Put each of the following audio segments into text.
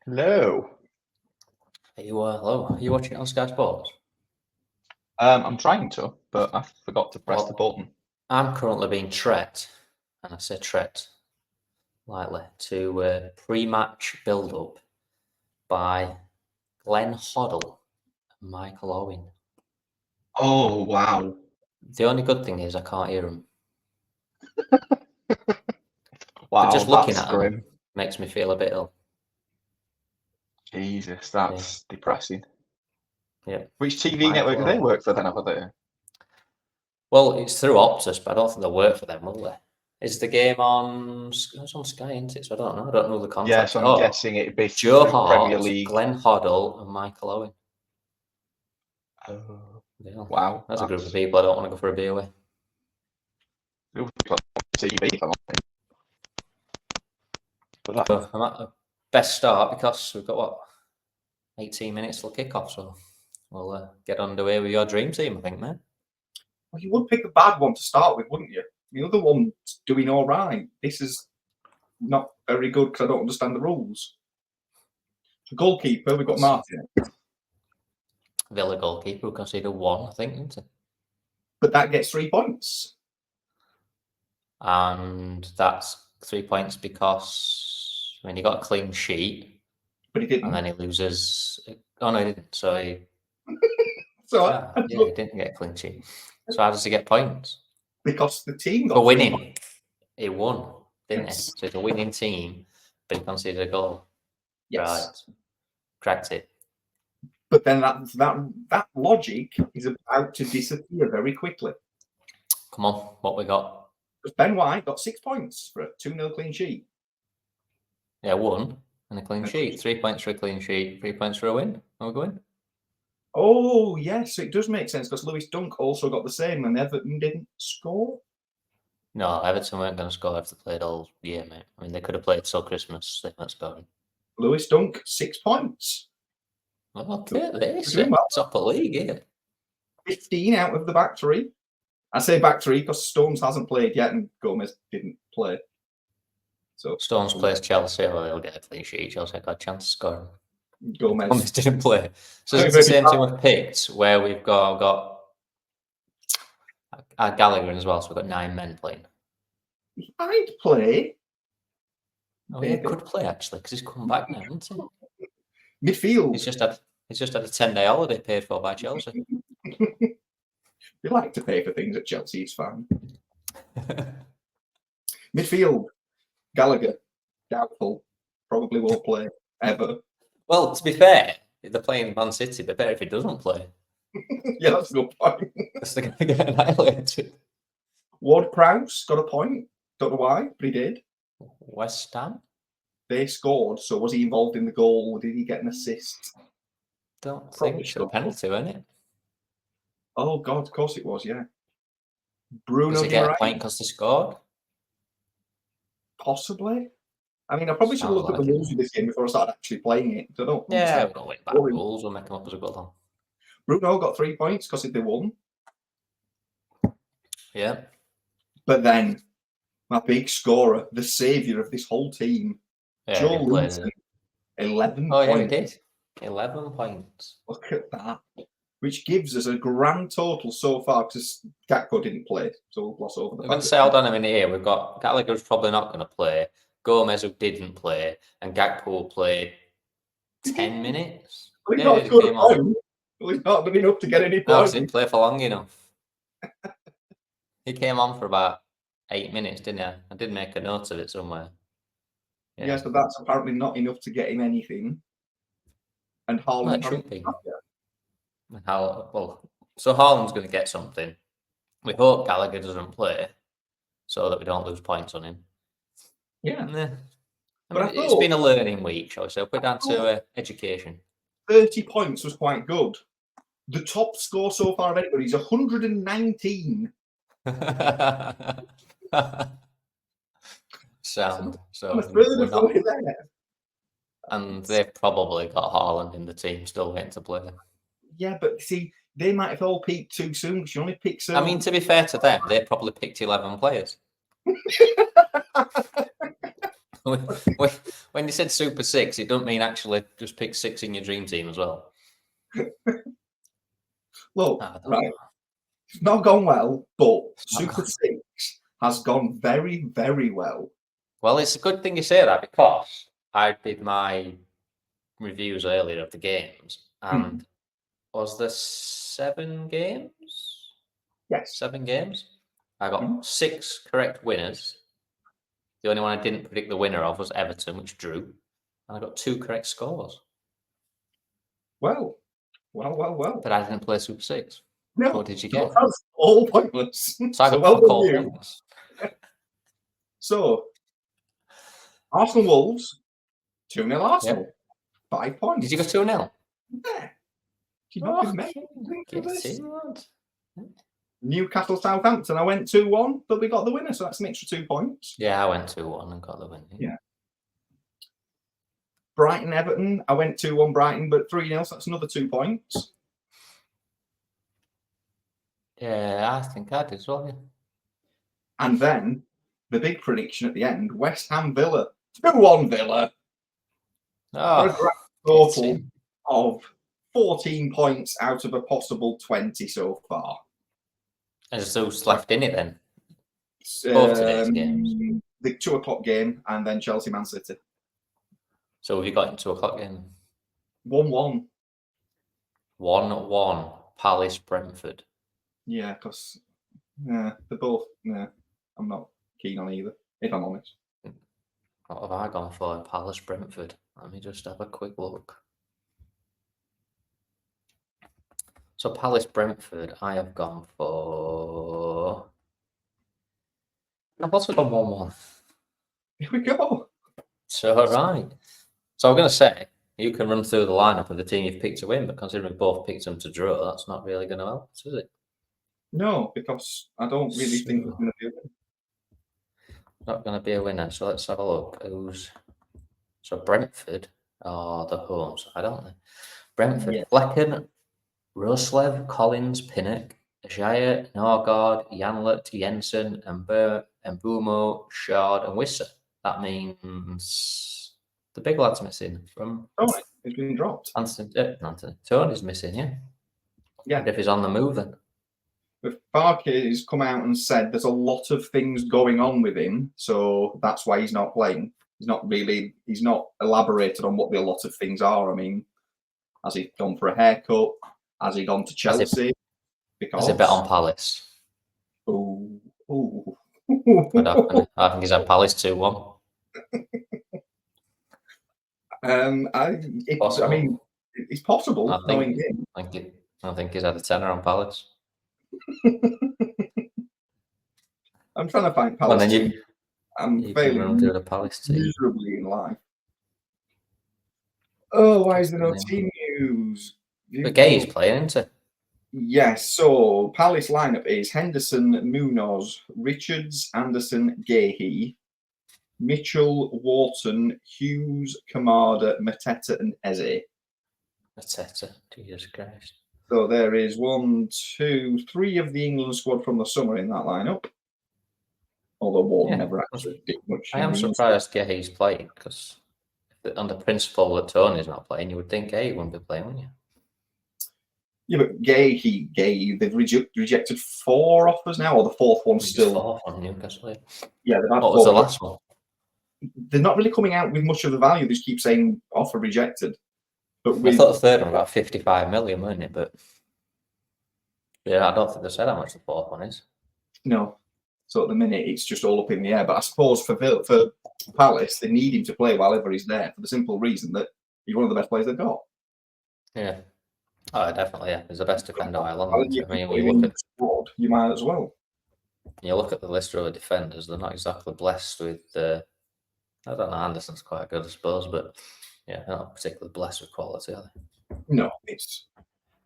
Hello. Hello. Are you watching it on Sky Sports? I'm trying to, but I forgot to press the button. I'm currently being trekked, and I say trekked lightly, to pre-match build-up by Glenn Hoddle and Michael Owen. Oh, wow. The only good thing is I can't hear them. Wow, But just looking that's at them grim. makes me feel a bit ill. Jesus, that's depressing. Yeah. Which TV network do they work for then over there? Well, it's through Optus, but I don't think they'll work for them, will they? Is the game on? It's on Sky, isn't it? So I don't know. I don't know the contract. Yeah, so I'm guessing it'd be Joe through Premier Hart, League. Glenn Hoddle, and Michael Owen. Oh, Yeah. wow. That's a group of people I don't want to go for a beer with. TV, So I'm at the best start because we've got 18 minutes till kick-off, so we'll get underway with your dream team, I think, mate. Well, you would pick a bad one to start with, wouldn't you? The other one's doing all right. This is not very good because I don't understand the rules. The goalkeeper, we've got Martin. Villa goalkeeper who conceded 1, I think, isn't it? But that gets 3 points. And that's 3 points because, he got a clean sheet. But he didn't. And then he loses. Oh, no, he didn't. So he... he didn't get a clean sheet. So how does he get points? Because the team got for winning. He won, didn't he? So it's a winning team, but he conceded a goal. Yes. Right. Cracked it. But then that logic is about to disappear very quickly. Come on, what we got? Because Ben White got 6 points for a 2-0 clean sheet. Yeah, 1 and a clean sheet. 3 points for a clean sheet, 3 points for a win. Are we going? Oh, yes, it does make sense because Lewis Dunk also got the same and Everton didn't score. No, Everton weren't going to score if they played all year, mate. They could have played till Christmas. They weren't scoring. Lewis Dunk, 6 points. Oh, look at this. Top of league here. 15 out of the back 3. I say back 3 because Stones hasn't played yet and Gomez didn't play. So Stones plays Chelsea. Well, he'll get a clean sheet. Chelsea got a chance to score. Gomez didn't play. So it's the same team we've picked where we've got Gallagher as well. So we've got 9 men playing. I'd play. Oh, he could play actually because he's come back now, hasn't he? Midfield. He's just had a 10-day holiday paid for by Chelsea. They like to pay for things at Chelsea. It's fine. Midfield. Gallagher, doubtful. Probably won't play ever. Well, to be fair, they're playing Man City. But better if he doesn't play. Yeah, that's a good point. That's going to get annihilated. Ward-Prowse got a point. Don't know why, but he did. West Ham? They scored, so was he involved in the goal? Did he get an assist? Don't think so. Penalty, wasn't it? Oh, God, of course it was, yeah. Bruno Does he get a point because they scored? Possibly. I mean, I probably should look at the rules of this game before I start actually playing it. I don't yeah, we'll wait back rules. We'll make them up as we go along. Bruno got 3 points because they won. Yeah. But then, my big scorer, the saviour of this whole team, Joe Linton, 11 points. Yeah, he did. 11 points. Look at that. Which gives us a grand total so far, because Gakpo didn't play, so we'll gloss over the fact. We're going to say, hold on a minute here. We've got Gallagher's probably not going to play, Gomez who didn't play, and Gakpo played 10 minutes. Well, he's not scored a point. Well, he's not been enough to get any points. No, he didn't play for long enough. He came on for about 8 minutes, didn't he? I did make a note of it somewhere. Yeah. Yes, but that's apparently not enough to get him anything. And Haaland should be. So Haaland's going to get something. We hope Gallagher doesn't play so that we don't lose points on him. Yeah. It's been a learning week, shall we say. Put it down to education. 30 points was quite good. The top score so far of anybody is 119. Sound. So and they've probably got Haaland in the team still waiting to play. Yeah, but see, they might have all peaked too soon because you only pick so. I mean, to be fair to them, they probably picked 11 players. When you said Super 6, it don't mean actually just pick 6 in your dream team as well. Look, I don't right, know. it's not gone well, but not Super gone- 6 has gone very, very well. Well, it's a good thing you say that because I did my reviews earlier of the games, and was there 7 games? Yes. 7 games. I got Mhm. 6 correct winners. The only one I didn't predict the winner of was Everton, which drew, and I got 2 correct scores. Well. But I didn't play Super 6. No, So what did you so get? that's all pointless. So I got well fuck done all you. points. So, Arsenal Wolves, 2-0 Arsenal. 5 points. Did you go 2-0? Yeah. She's not been made. Get it, lad. Newcastle Southampton, I went 2-1, but we got the winner, so that's an extra 2 points. Yeah, I went 2-1 and got the win. Yeah. Brighton Everton, I went 2-1 Brighton, but 3-0, so that's another 2 points. Yeah, I think I did as well. Yeah. And then the big prediction at the end, West Ham Villa, 2-1 Villa. For a Oh, grand total of 14 points out of a possible 20 so far. there's those left in it then. Both today's games. The 2 o'clock game and then Chelsea Man City. So have you got into 2 o'clock game? 1-1. 1-1. Palace Brentford. Yeah, because they're both. I'm not keen on either, if I'm honest. What have I gone for in Palace Brentford? Let me just have a quick look. So Palace Brentford, I have gone for. I've also gone 1-1. Here we go. So right. So I'm going to say you can run through the lineup of the team you've picked to win, but considering we both picked them to draw, that's not really going to help, is it? No, because I don't really think it's going to be a win. Not going to be a winner. So let's have a look. So Brentford are the home side, aren't they? Brentford, Yeah. Flecken, Roslev, Collins, Pinnock, Ajayi, Norgard, Janlet, Jensen, Mbumo, Shard, and Wissa. That means the big lad's missing from Oh, it's been dropped. Anthony. Tony's missing, yeah. Yeah. And if he's on the move, then. But Farke has come out and said there's a lot of things going on with him, so that's why he's not playing. He's not elaborated on what the lot of things are. I mean, has he gone for a haircut? Has he gone to Chelsea? Has he bet on Palace? Ooh. Could happen. I think he's had Palace 2-1. I mean, it's possible knowing him. I think he's had a tenner on Palace. I'm trying to find Well, Palace then team. I'm you can failing run through the Palace team. miserably in life. Oh, why is there no team news? But Gay's playing, isn't Yes, so Palace lineup is Henderson, Munoz, Richards, Anderson, Gahey, Mitchell, Wharton, Hughes, Kamada, Mateta, and Eze. he? Mateta, Jesus Christ. So there is 1, 2, 3 of the England squad from the summer in that lineup. Although Wharton never actually did much. I am surprised Gay's playing because on the principle that Tony's not playing, you would think Gay wouldn't be playing, wouldn't you? Yeah, but they've rejected 4 offers now, or the 4th one still. 4 on Newcastle. Yeah, they've had What 4. was the last one? They're not really coming out with much of the value. They just keep saying offer rejected. But I thought the third one about 55 million, wasn't it? But yeah, I don't think they said how much the 4th one is. No. So at the minute, it's just all up in the air. But I suppose for Palace, they need him to play while ever he's there for the simple reason that he's one of the best players they've got. Yeah. Oh, definitely, yeah. He's the best defender by long. I mean, when you look at the squad, you might as well. You look at the list of other defenders, they're not exactly blessed with I don't know, Anderson's quite good, I suppose, but yeah, they're not particularly blessed with quality, are they? No,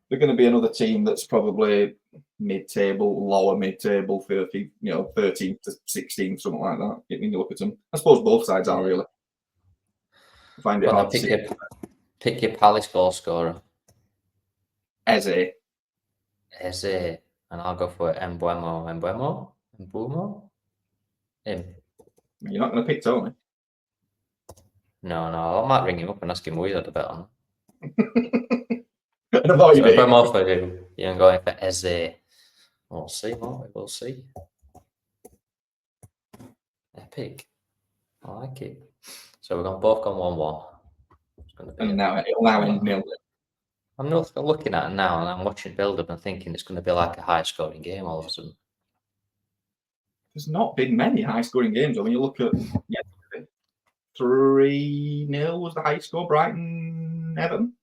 they're going to be another team that's probably mid-table, lower mid-table, 13 to 16, something like that. When you look at them, I suppose both sides are really. I find it hard to see. Pick your Palace goal scorer. Eze. And I'll go for Mbumo. Him. You're not going to pick Tony. No, I might ring him up and ask him what he's had a bet on. And avoid So it. if I'm off for you, you're going for Eze. We'll see, won't we? We'll see. Epic. I like it. So we've both gone 1-1. It's going to be. And now it'll now end 0. I'm not looking at it now, and I'm watching build up and thinking it's going to be like a high scoring game all of a sudden. There's not been many high scoring games. When you look at 3-0 was the high score, Brighton Everton.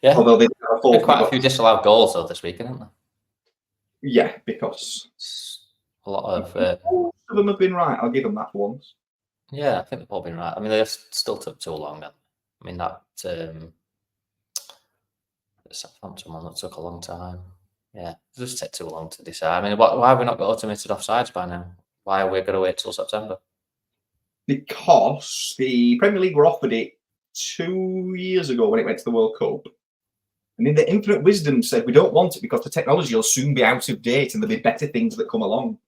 Yeah. Although they have Been quite a few disallowed goals though this week, haven't there? Yeah, because a lot of most of them have been right. I'll give them that for once. Yeah, I think they've all been right. I mean, they still took too long. I mean, that Southampton one that took a long time. Yeah, it just take too long to decide. I mean, why have we not got automated offsides by now? Why are we going to wait till September? Because the Premier League were offered it 2 years ago when it went to the World Cup. And in their infinite wisdom said, we don't want it because the technology will soon be out of date and there'll be better things that come along.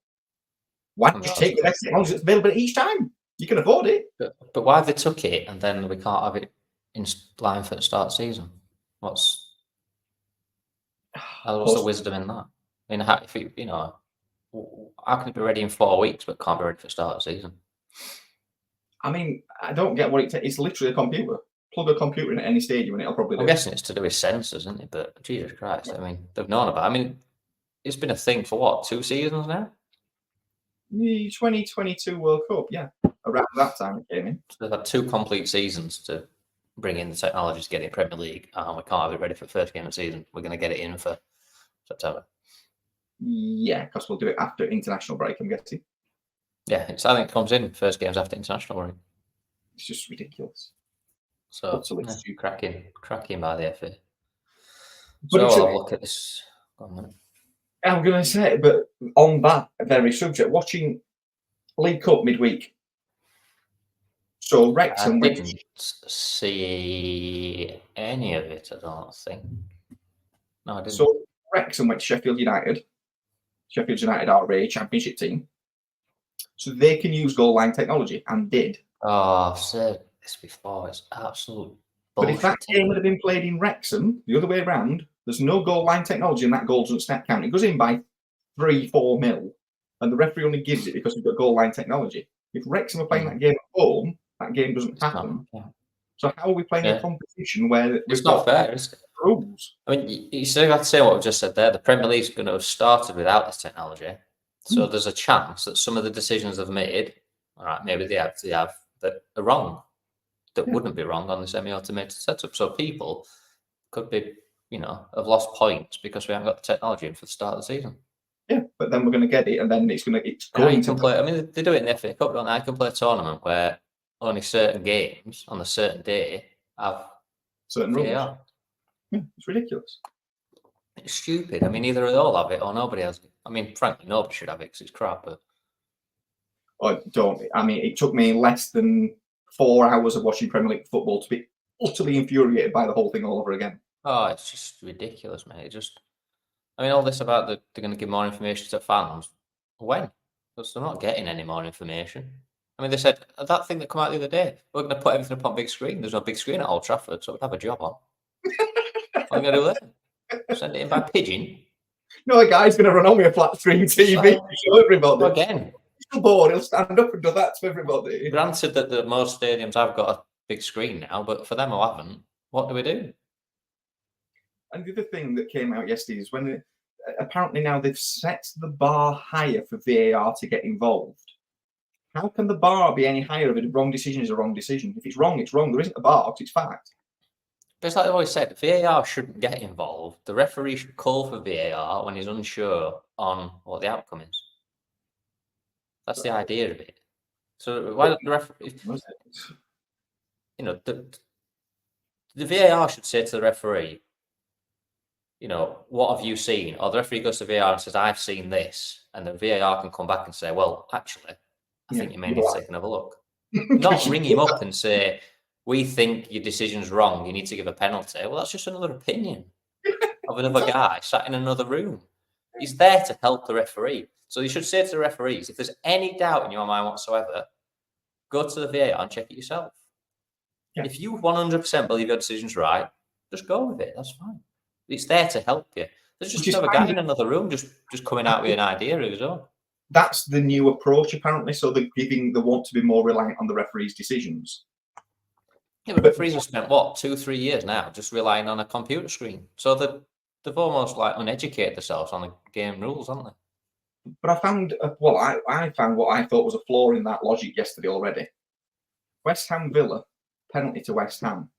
Why don't you take the best technology that's available each time? You can afford it. But why have they took it and then we can't have it in line for the start of the season? What's the wisdom in that? I mean, how can it be ready in 4 weeks but can't be ready for the start of the season? I mean, I don't get what it takes. It's literally a computer. Plug a computer in at any stadium and it'll probably do. I'm guessing it's to do with sensors, isn't it? But Jesus Christ, I mean, they've known about it. I mean, it's been a thing for what, 2 seasons now? The 2022 World Cup, yeah. Around that time it came in. So they've had 2 complete seasons to bring in the technology to get it in Premier League, and we can't have it ready for the first game of the season. We're going to get it in for September. Yeah, because we'll do it after international break, I'm guessing. Yeah, I think it comes in first games after international break. It's just ridiculous. So cracking by the FA. But so I'll look at this. I'm going to say, but on that very subject, watching League Cup midweek. So Wrexham. I didn't see any of it, I don't think. No, I didn't. So Wrexham went to Sheffield United. Sheffield United are a championship team. So they can use goal line technology and did. Oh, I've said this before. It's absolute bullshit. But if that game would have been played in Wrexham, the other way around, there's no goal line technology and that goal doesn't snap count. It goes in by 3-4 mil and the referee only gives it because we've got goal line technology. If Wrexham are playing that game at home, that game doesn't happen. So how are we playing a competition where it's not fair, is it? Rules. I mean, you still have to say what I've just said there. The Premier League's going to have started without this technology. So there's a chance that some of the decisions they've made, all right, maybe they have, that are wrong, that wouldn't be wrong on the semi-automated setup. So people could be, have lost points because we haven't got the technology in for the start of the season. Yeah, but then we're going to get it, and then it's going to play. I mean, they do it in the FA Cup, don't they? I can play a tournament where only certain games on a certain day have certain rules. Yeah, it's ridiculous. It's stupid. I mean, either they all have it or nobody has it. I mean, frankly, nobody should have it because it's crap. But I mean, it took me less than 4 hours of watching Premier League football to be utterly infuriated by the whole thing all over again. Oh, it's just ridiculous, mate. I mean, all this about they're going to give more information to fans. When? Because they're not getting any more information. I mean, they said that thing that came out the other day, we're going to put everything up on big screen. There's no big screen at Old Trafford, so we'd have a job on. What are you going to do then? Send it in by pigeon? No, a guy's going to run on with a flat screen TV to show everybody. Again. He's bored, he'll stand up and do that to everybody. Granted that most stadiums have got a big screen now, but for them who haven't, what do we do? And the other thing that came out yesterday is when apparently now they've set the bar higher for VAR to get involved. How can the bar be any higher if a wrong decision is a wrong decision? If it's wrong, it's wrong. There isn't a bar because it's fact. But it's like I've always said, VAR shouldn't get involved. The referee should call for VAR when he's unsure on what the outcome is. That's the idea of it. So why don't the referee... the VAR should say to the referee, what have you seen? Or the referee goes to VAR and says, I've seen this. And the VAR can come back and say, well, actually, I think you may need to take another look. Not ring him up and say, we think your decision's wrong. You need to give a penalty. Well, that's just another opinion of another guy sat in another room. He's there to help the referee. So you should say to the referees, if there's any doubt in your mind whatsoever, go to the VAR and check it yourself. Yeah. If you 100% believe your decision's right, just go with it. That's fine. It's there to help you. There's just Which is another kind guy in another room just coming out with an idea of his own. That's the new approach, apparently. So they want to be more reliant on the referee's decisions. Yeah, but referees have spent, what, 2-3 years now just relying on a computer screen. So they've almost like uneducated themselves on the game rules, haven't they? But I found, I found what I thought was a flaw in that logic yesterday already. West Ham Villa, penalty to West Ham.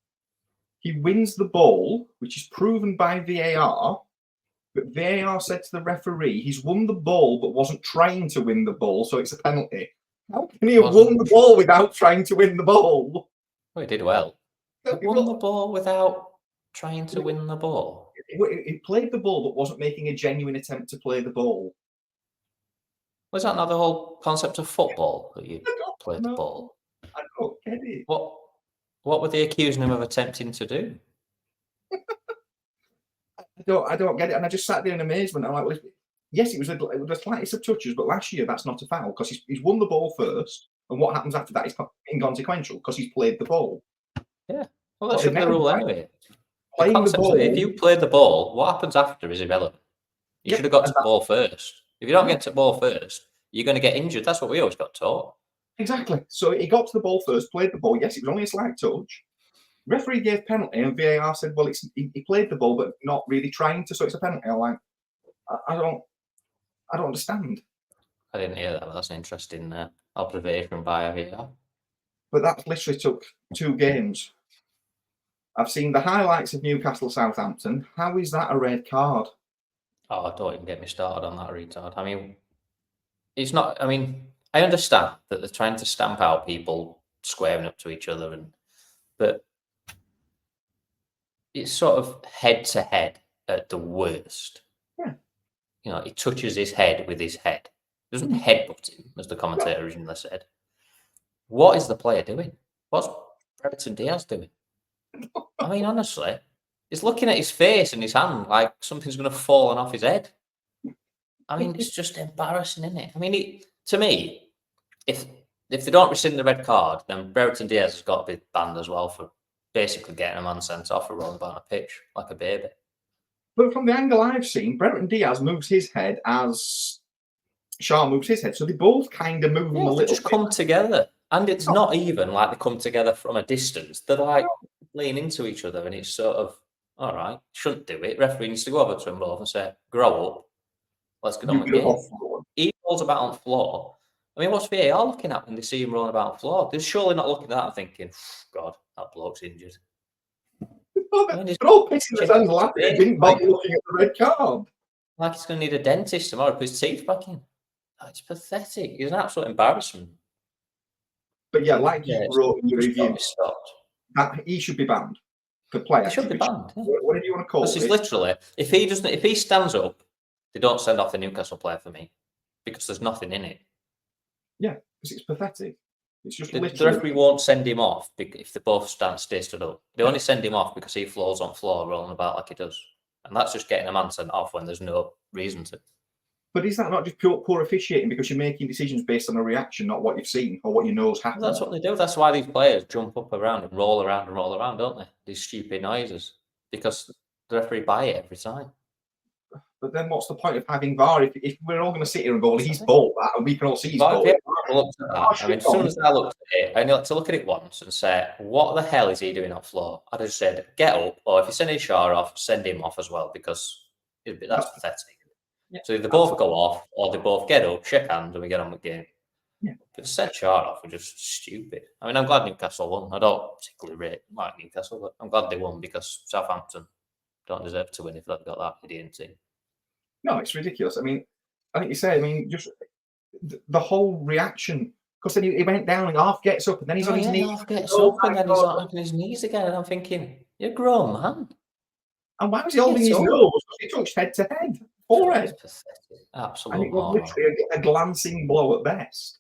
He wins the ball, which is proven by VAR, but VAR said to the referee he's won the ball but wasn't trying to win the ball, so it's a penalty. How can he have won the ball without trying to win the ball? Well, he did well. He won the ball without trying to win the ball. He played the ball but wasn't making a genuine attempt to play the ball. Was that not the whole concept of football, that you play the ball? I don't get it. What were they accusing him of attempting to do? I don't get it. And I just sat there in amazement. I'm like, well, yes, it was the slightest of touches, but last year that's not a foul because he's won the ball first. And what happens after that is inconsequential because he's played the ball. Yeah. Well, that should be the rule anyway. Playing the ball. If you play the ball, what happens after is irrelevant. You should have got to the ball first. If you don't get to the ball first, you're going to get injured. That's what we always got taught. Exactly. So he got to the ball first, played the ball. Yes, it was only a slight touch. Referee gave penalty, and VAR said, "Well, he played the ball, but not really trying to, so it's a penalty." I'm like, I don't understand. I didn't hear that. But that's an interesting observation by VAR. But that literally took 2 games. I've seen the highlights of Newcastle Southampton. How is that a red card? Oh, don't even get me started on that retard. I mean, it's not. I mean, I understand that they're trying to stamp out people squaring up to each other, but it's sort of head to head at the worst. Yeah. You know, he touches his head with his head. He doesn't headbutt him, as the commentator originally said. What is the player doing? What's Brereton Diaz doing? I mean, honestly, he's looking at his face and his hand like something's going to fall off his head. I mean, it's just embarrassing, isn't it? I mean, to me, if they don't rescind the red card, then Brereton Diaz has got to be banned as well for basically getting a man sent off for rolling about a pitch like a baby. But from the angle I've seen, Brereton Diaz moves his head as Shaw moves his head. So they both kind of move them a little just bit. come together. And it's not even like they come together from a distance. They're like laying into each other, and it's sort of, all right, shouldn't do it. Referee needs to go over to them both and say, grow up. Let's get on with the game. He rolls about on the floor. I mean, what's VAR looking at when they see him rolling about on the floor? They're surely not looking at that and thinking, God, that bloke's injured. They're all pissing their hands laughing. They didn't bother looking at the red card. Like he's going to need a dentist tomorrow to put his teeth back in. It's pathetic. He's an absolute embarrassment. But yeah, like you wrote in your review, that he should be banned for play. He should be banned. Yeah. Whatever you want to call it. This is literally, if he stands up, they don't send off the Newcastle player for me because there's nothing in it. Yeah, because it's pathetic. It's just the referee won't send him off if they both stay stood up. They only send him off because he floors on floor rolling about like he does, and that's just getting a man sent off when there's no reason to. But is that not just poor officiating because you're making decisions based on a reaction, not what you've seen or what you know has happened? That's what they do. That's why these players jump up around and roll around, don't they? These stupid noises. Because the referee buy it every time. But then what's the point of having VAR if we're all going to sit here and go, well, he's bought that and we can all see he's bought it? I mean, as soon as I looked at it, I only like to look at it once and say, what the hell is he doing on floor? I just said, get up, or if you send his Shaw off, send him off as well, because that's pathetic. Yeah, so they both go off, or they both get up, shake hands, and we get on with the game. Yeah. But to send Shaw off are just stupid. I mean, I'm glad Newcastle won. I don't particularly like Newcastle, but I'm glad they won because Southampton don't deserve to win if they've got that idiot team. No, it's ridiculous. I mean, I think you say, I mean, just the whole reaction. Because then he went down and half gets up, and then he's on his knees. Half gets up, and then he's on his knees again. And I'm thinking, you're a grown man. And why was he holding his nose? Because he touched head to head. Forehead. Absolutely. And it was literally a glancing blow at best.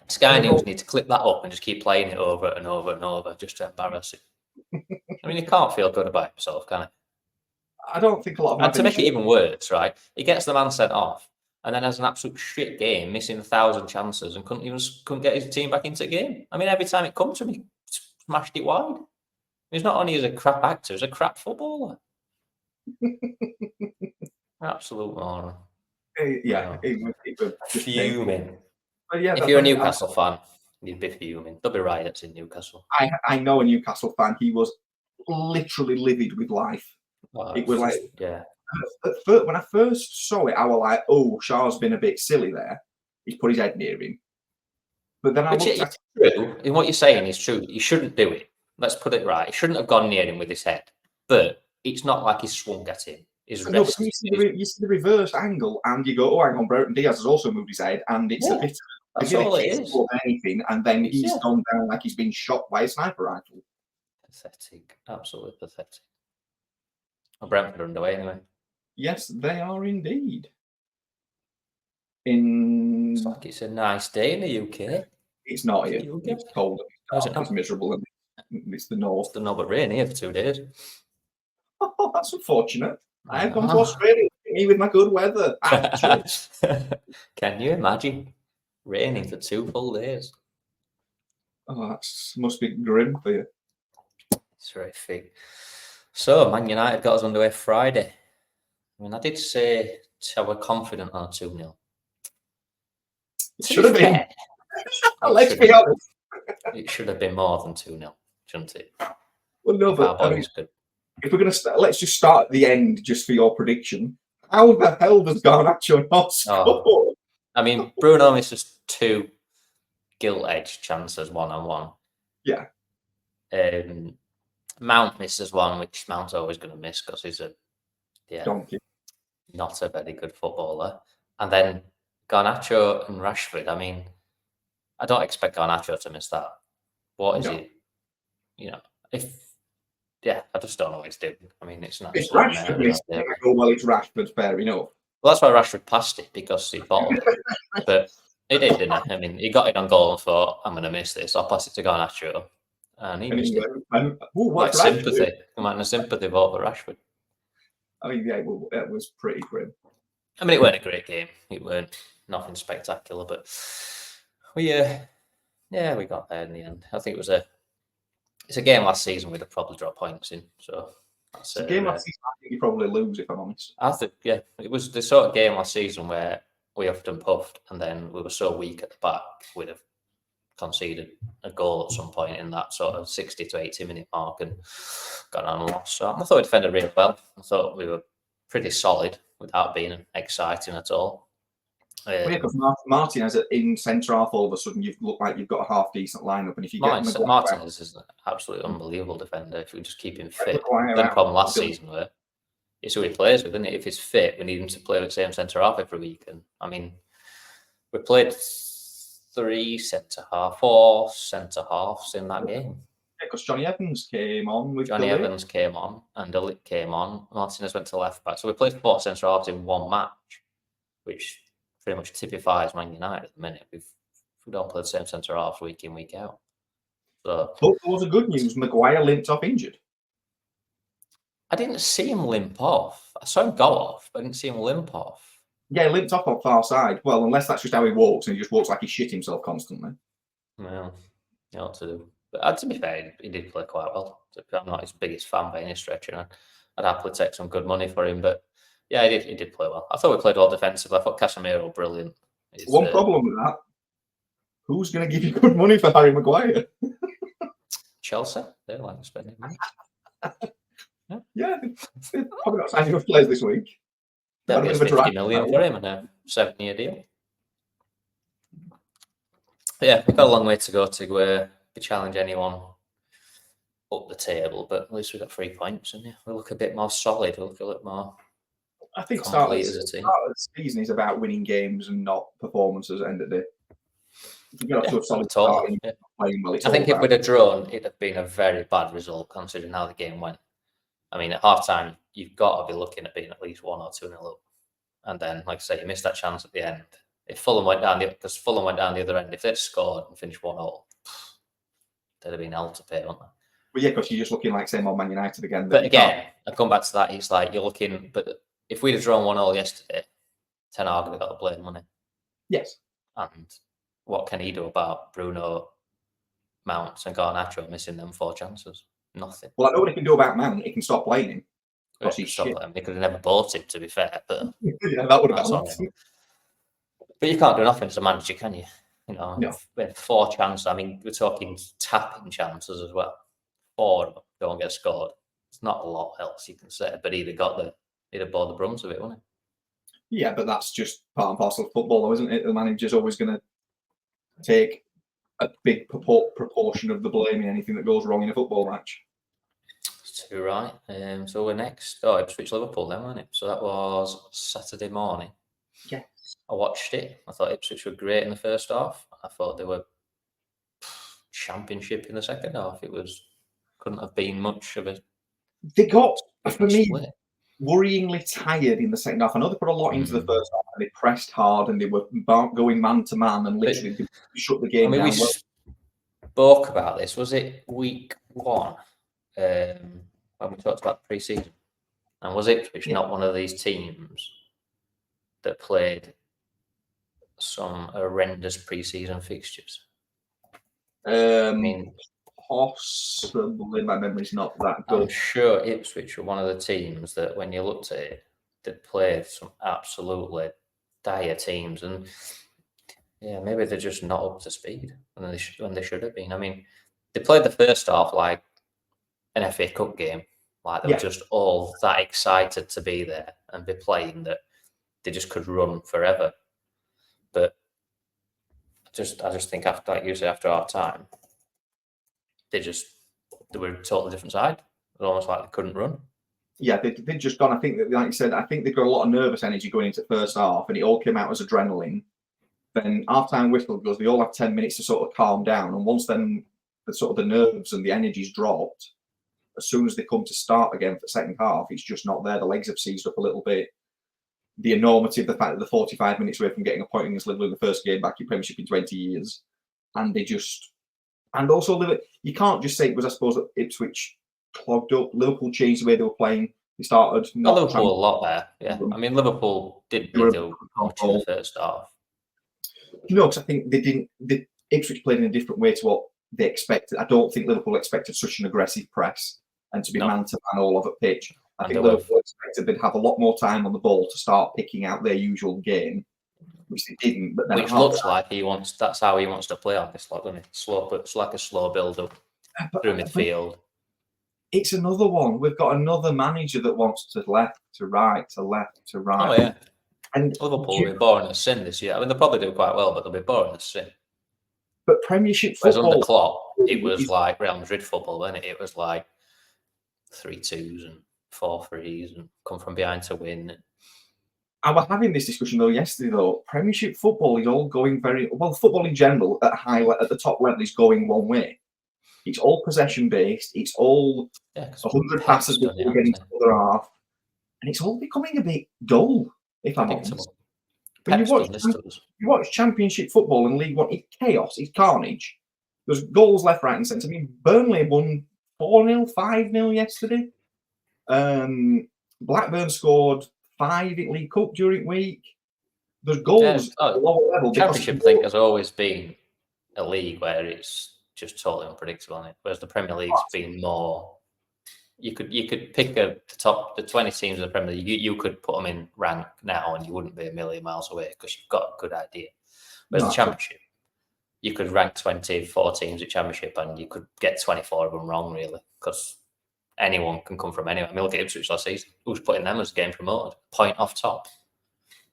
Sky News need to clip that up and just keep playing it over and over and over just to embarrass him. I mean, he can't feel good about himself, can he? I don't think a lot of. And to make it even worse, right? He gets the man sent off. and then has an absolute shit game, missing 1,000 chances, and couldn't get his team back into the game. I mean, every time it comes to him, he smashed it wide. He's not only as a crap actor, he's a crap footballer. Absolute moron. Yeah, No. it was just Fuming. But yeah, If you're a Newcastle fan, you'd be fuming. There'll be riots in Newcastle. I know a Newcastle fan. He was literally livid with life. Oh, It was just- like, yeah. when I first saw it, I was like, "Oh, Shah's been a bit silly there. He's put his head near him." But then I Which looked is at true. And what you're saying is true. He shouldn't do it. Let's put it right. He shouldn't have gone near him with his head. But it's not like he swung at him. He's no, but rested. you see the reverse angle, and you go, "Oh, hang on, Broken Diaz has also moved his head," and it's a Yeah, bit. That's He's in a all it kiss is. more than anything, and then he's Yeah. gone down like he's been shot by a sniper rifle. Pathetic. Absolutely pathetic. Well, Brentford are underway anyway. Yes, they are indeed. In It's like it's a nice day in the UK. it's not here. UK. It's cold. Oh, is it It's not? miserable, and it's the north. It's no but rain here for 2 days. Oh, that's unfortunate. I have gone to Ah. Australia, me with my good weather. Can you imagine raining for 2 full days? Oh, that must be grim for you. It's terrific. So, Man United got us underway Friday. I mean, I did say I were confident on a 2-0. It should have been. Fair, Let's be honest. it should have been more than 2-0, shouldn't it? Well, no, If our but I mean, boys could. if we're going to let's just start at the end just for your prediction. How the hell does Garnacho not score? I mean, Bruno misses 2 gilt-edged chances 1-on-1. Yeah. Mount misses 1, which Mount's always going to miss because he's Donkey. not a very good footballer. And then Garnacho and Rashford. I mean, I don't expect Garnacho to miss that. What is No. he? I just don't know what he's doing. I mean, it's not. It's Rashford. It's Rashford, fair enough. Well, that's why Rashford passed it, because he bottled it. But he did, didn't he? I mean, he got it on goal and thought, I'm going to miss this. I'll pass it to Garnacho. And he missed it. What's Sympathy. You might have sympathy vote for Rashford. I mean, yeah, well, that was pretty grim. I mean, it weren't a great game. It weren't nothing spectacular, but we got there in the end. I think it's a game last season we'd have probably dropped points in. So that's It's a game last season I think you probably lose, if I'm honest. I think, it was the sort of game last season where we often puffed, and then we were so weak at the back, we'd have conceded a goal at some point in that sort of 60 to 80 minute mark and got on and lost. So I thought we defended really well. I thought we were pretty solid without being exciting at all. Because Martinez in centre half, all of a sudden you look like you've got a half decent lineup, and if you get Martinez is an absolutely unbelievable defender. If we just keep him fit, Maguire the out, problem last season were it's who he plays with, isn't it? If he's fit, we need him to play with the same centre half every week. And I mean, we played 4 centre halves in that game. because Johnny Evans came on with Johnny De Ligt. Evans came on and De Ligt came on. Martinez went to left back. So we played 4 centre halves in one match, which pretty much typifies Man United at the minute. We don't play the same centre halves week in, week out. So But there was a good news. Maguire limped off injured. I didn't see him limp off. I saw him go off, but I didn't see him limp off. Yeah, he limped off on far side. Well, unless that's just how he walks, and he just walks like he shit himself constantly. Well, you know what to do. But to be fair, he did play quite well. I'm not his biggest fan by any stretch, and I'd happily take some good money for him. But yeah, he did play well. I thought we played well defensively. I thought Casemiro brilliant. One problem with that: who's going to give you good money for Harry Maguire? Chelsea. They like spending money. Yeah, they've probably not signed enough players this week. They'll Had a get bit of a 50 drag. million for him and a 7-year deal. But yeah, we've got a long way to go to challenge anyone up the table, but at least we've got 3 points, and we look a bit more solid. We look a little more. I think start of complete as a team. the season is about winning games and not performances at the end of the day. If you get off to a solid start and you're playing well, it's I think all if we'd have drawn, it'd have been a very bad result considering how the game went. I mean, at half time, you've got to be looking at being at least 1 or 2-0 up. And then, like I say, you missed that chance at the end. If Fulham went down because Fulham went down the other end, if they'd scored and finished 1-0, they'd have been hell to pay, wouldn't they? Well, yeah, because you're just looking like same old Man United again. But again, I come back to that. It's like you're looking. But if we'd have drawn 1-0 yesterday, Ten Hag got the blame money. Yes. And what can he do about Bruno, Mount, and Garnacho missing them 4 chances? Nothing. Well, I know what he can do about Mount. He can stop playing him. Because They he's shit. could have never bought him, to be fair. But Yeah, that would have that's helped. all. But you can't do nothing as a manager, can you? You know, No. with 4 chances. I mean, we're talking tapping chances as well. 4 of them don't get scored. It's not a lot else you can say, but he'd have bore the brunt of it, wouldn't he? Yeah, but that's just part and parcel of football, though, isn't it? The manager's always going to take a big proportion of the blame in anything that goes wrong in a football match. That's too right. So we're next. Oh, Ipswich Liverpool then, wasn't it? So that was Saturday morning. Yes. I watched it. I thought Ipswich were great in the first half. I thought they were championship in the second half. Couldn't have been much of a. They got, for me, split. worryingly tired in the second half. I know they put a lot into the first half and they pressed hard and they were going man to man and literally they shut the game down. We spoke about this. Was it week 1 when we talked about pre-season? And was Ipswich not one of these teams that played some horrendous pre-season fixtures? I mean, possibly my memory's not that good. I'm sure Ipswich were one of the teams that, when you looked at it, they played some absolutely dire teams, and yeah, maybe they're just not up to speed when they should have been. I mean, they played the first half like an FA Cup game, like they were just all that excited to be there and be playing that they just could run forever. But I just think after, like you said, after our time, they were a totally different side. It was almost like they couldn't run. Yeah, they'd just gone. I think that, like you said, I think they got a lot of nervous energy going into the first half, and it all came out as adrenaline. Then half-time whistle goes. They all have 10 minutes to sort of calm down, and once then the nerves and the energy's dropped, as soon as they come to start again for the second half, it's just not there. The legs have seized up a little bit. The enormity of the fact that they're 45 minutes away from getting a point against Liverpool in the first game back in Premiership in 20 years, and they just. And also, you can't just say it was, I suppose, that Ipswich clogged up. Liverpool changed the way they were playing. They started. Liverpool a lot there, yeah. I mean, Liverpool didn't really do much in the first half. No, because I think they didn't. Ipswich played in a different way to what they expected. I don't think Liverpool expected such an aggressive press and to be man to man all over pitch. I think Liverpool expected they'd have a lot more time on the ball to start picking out their usual game, which they didn't. But then which looks like that's how he wants to play on this lot, doesn't it? Slow, but it's like a slow build up through midfield. It's another one. We've got another manager that wants to left to right, to left to right. Oh yeah. And Liverpool will be boring as sin this year. I mean, they'll probably do quite well, but they'll be boring as sin. But Premiership Whereas football, under Klopp, it was like Real Madrid football, wasn't it? It was like 3-2s and 4-3s and come from behind to win. I was having this discussion though yesterday. Though Premiership football is all going very well. Football in general at the top level is going one way. It's all possession based. It's all 100 passes before getting to the other half, and it's all becoming a bit dull. If I'm honest, when you watch Championship football and League One, it's chaos. It's carnage. There's goals left, right, and centre. I mean, Burnley won 4-0, 5-0 yesterday. Blackburn scored 5 in League Cup during week. There's goals at the lower level. Championship, I think, has always been a league where it's just totally unpredictable, isn't it? Whereas the Premier League's been more. You could pick the 20 teams in the Premier League. You could put them in rank now, and you wouldn't be a million miles away because you've got a good idea. Whereas the Championship, you could rank 24 teams at Championship, and you could get 24 of them wrong, really, because anyone can come from anywhere. I mean, look at Ipswich last season. Who's putting them as game promoted? Point off top,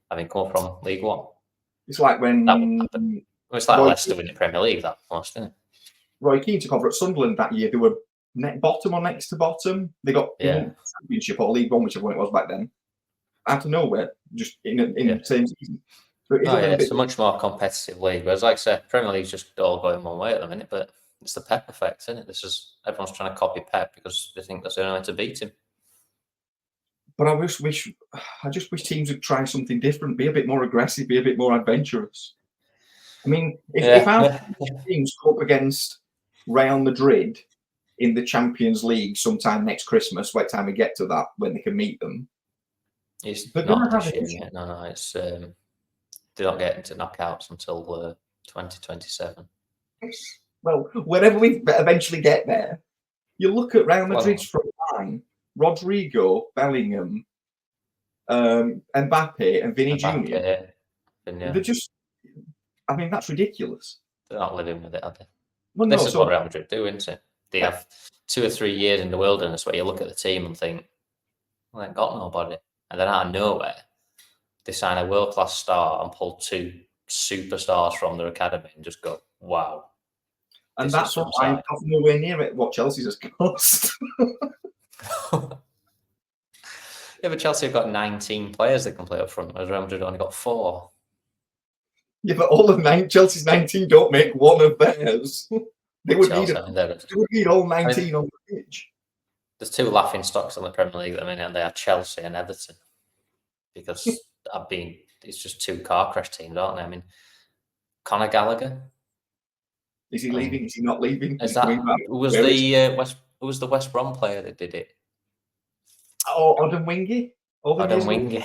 having come from League One. It's like when that would happen. It's like Leicester winning the Premier League, that almost, isn't it? Roy Keane took over at Sunderland that year. They were bottom or next to bottom. They got Championship or League One, whichever one it was back then, out of nowhere, just in the same season. So it's a much more competitive league. Whereas, like I said, Premier League's just all going one way at the minute, but it's the Pep effect, isn't it? Everyone's trying to copy Pep because they think that's the only way to beat him. But I just wish teams would try something different, be a bit more aggressive, be a bit more adventurous. I mean, if our teams go up against Real Madrid in the Champions League sometime next Christmas, by the time we get to that, when they can meet them, It's They're not gonna have this an year issue. yet. No, it's they don't get into knockouts until 2027. Well, whenever we eventually get there, you look at Real Madrid's front line: Rodrigo, Bellingham, Mbappe, and Vinny Jr. Mbappe, and, yeah, They're just, I mean, that's ridiculous. they're not living with it, are they? Well, This no, is so what Real Madrid do, isn't it? They have 2 or 3 years in the wilderness where you look at the team and think, well, they ain't got nobody. And then out of nowhere, they sign a world-class star and pull 2 superstars from their academy and just go, wow. and this that's is what some I'm side. nowhere near it. What Chelsea's has cost. Yeah, but Chelsea have got 19 players that can play up front, whereas Real Madrid only got 4. Yeah, but all of Chelsea's 19 don't make one of theirs. They would Chelsea, need I mean, they're- they would need all 19 on the pitch. there's 2 laughing stocks in the Premier League at the minute, and they are Chelsea and Everton, because it's just 2 car crash teams, aren't they? I mean, Conor Gallagher, Is he leaving? Is he not leaving? is He's that coming back. was Where is who was the West Brom player that did it? Oh, Odin Wingy? Adam Wingy.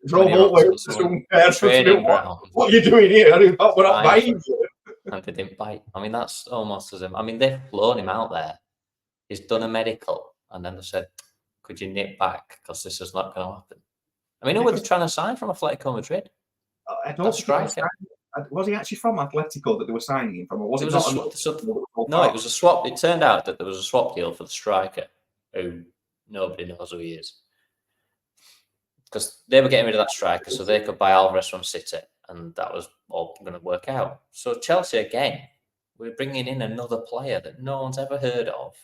Drove all the way up to some Training ground. What are you doing here? We're not buying you. And they didn't bite. I mean, that's almost as I mean, they've blown him out there. He's done a medical, and then they said, "Could you nip back because this is not going to happen?" I mean, who were they trying to sign from Atletico Madrid? I don't think striker. was he actually from Atletico that they were signing him from, or was It it was not? no, it was a swap. It turned out that there was a swap deal for the striker, who nobody knows who he is, because they were getting rid of that striker so they could buy Alvarez from City, and that was all going to work out. So Chelsea again, we're bringing in another player that no one's ever heard of.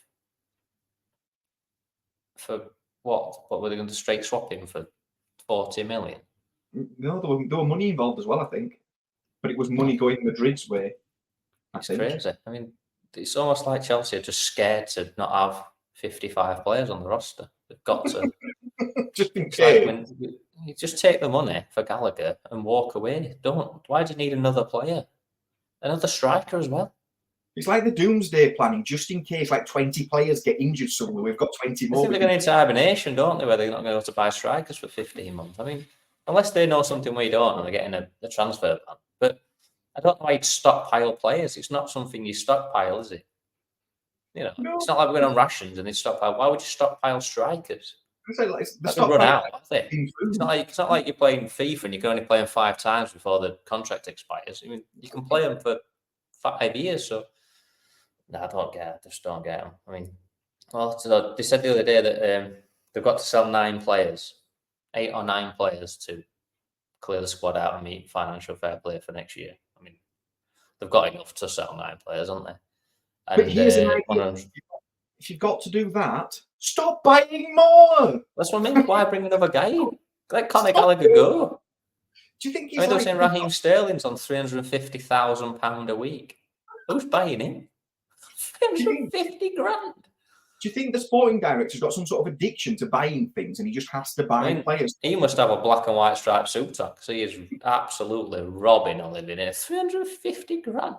For what? What were they going to straight swap him for? 40 million? No, there were money involved as well, I think, but it was money going Madrid's way. It's crazy. I mean, it's almost like Chelsea are just scared to not have 55 players on the roster. They've got to. Just in It's case. like when you just take the money for Gallagher and walk away. Don't. Why do you need another player? Another striker as well? It's like the doomsday planning, just in case like 20 players get injured somewhere. We've got 20 I more. think they're going into hibernation, don't they? Where they're not going to be able to buy strikers for 15 months. I mean, unless they know something we don't and they're getting a transfer ban. But I don't know why you'd stockpile players. It's not something you stockpile, is it? You know, No. It's not like we're on rations and they stockpile. Why would you stockpile strikers? Like, They run out, have they? It's not like you're playing FIFA and you can only play them 5 times before the contract expires. I mean, you can play them for 5 years. So, no, I don't get it. I just don't get them. I mean, well, so they said the other day that they've got to sell 9 players, 8 or 9 players to clear the squad out and meet financial fair play for next year. I mean, they've got enough to sell 9 players, haven't they? And, but here's an idea. If you've got to do that, stop buying more. That's what I mean. Why bring another guy in? Let Conor Gallagher go. Do you think he's I mean, they're saying Raheem Sterling's on £350,000 a week. Who's buying him? 350 grand. Do you think the sporting director's got some sort of addiction to buying things and he just has to buy players? He must have a black and white striped suit top because he is absolutely robbing a living here. 350 grand.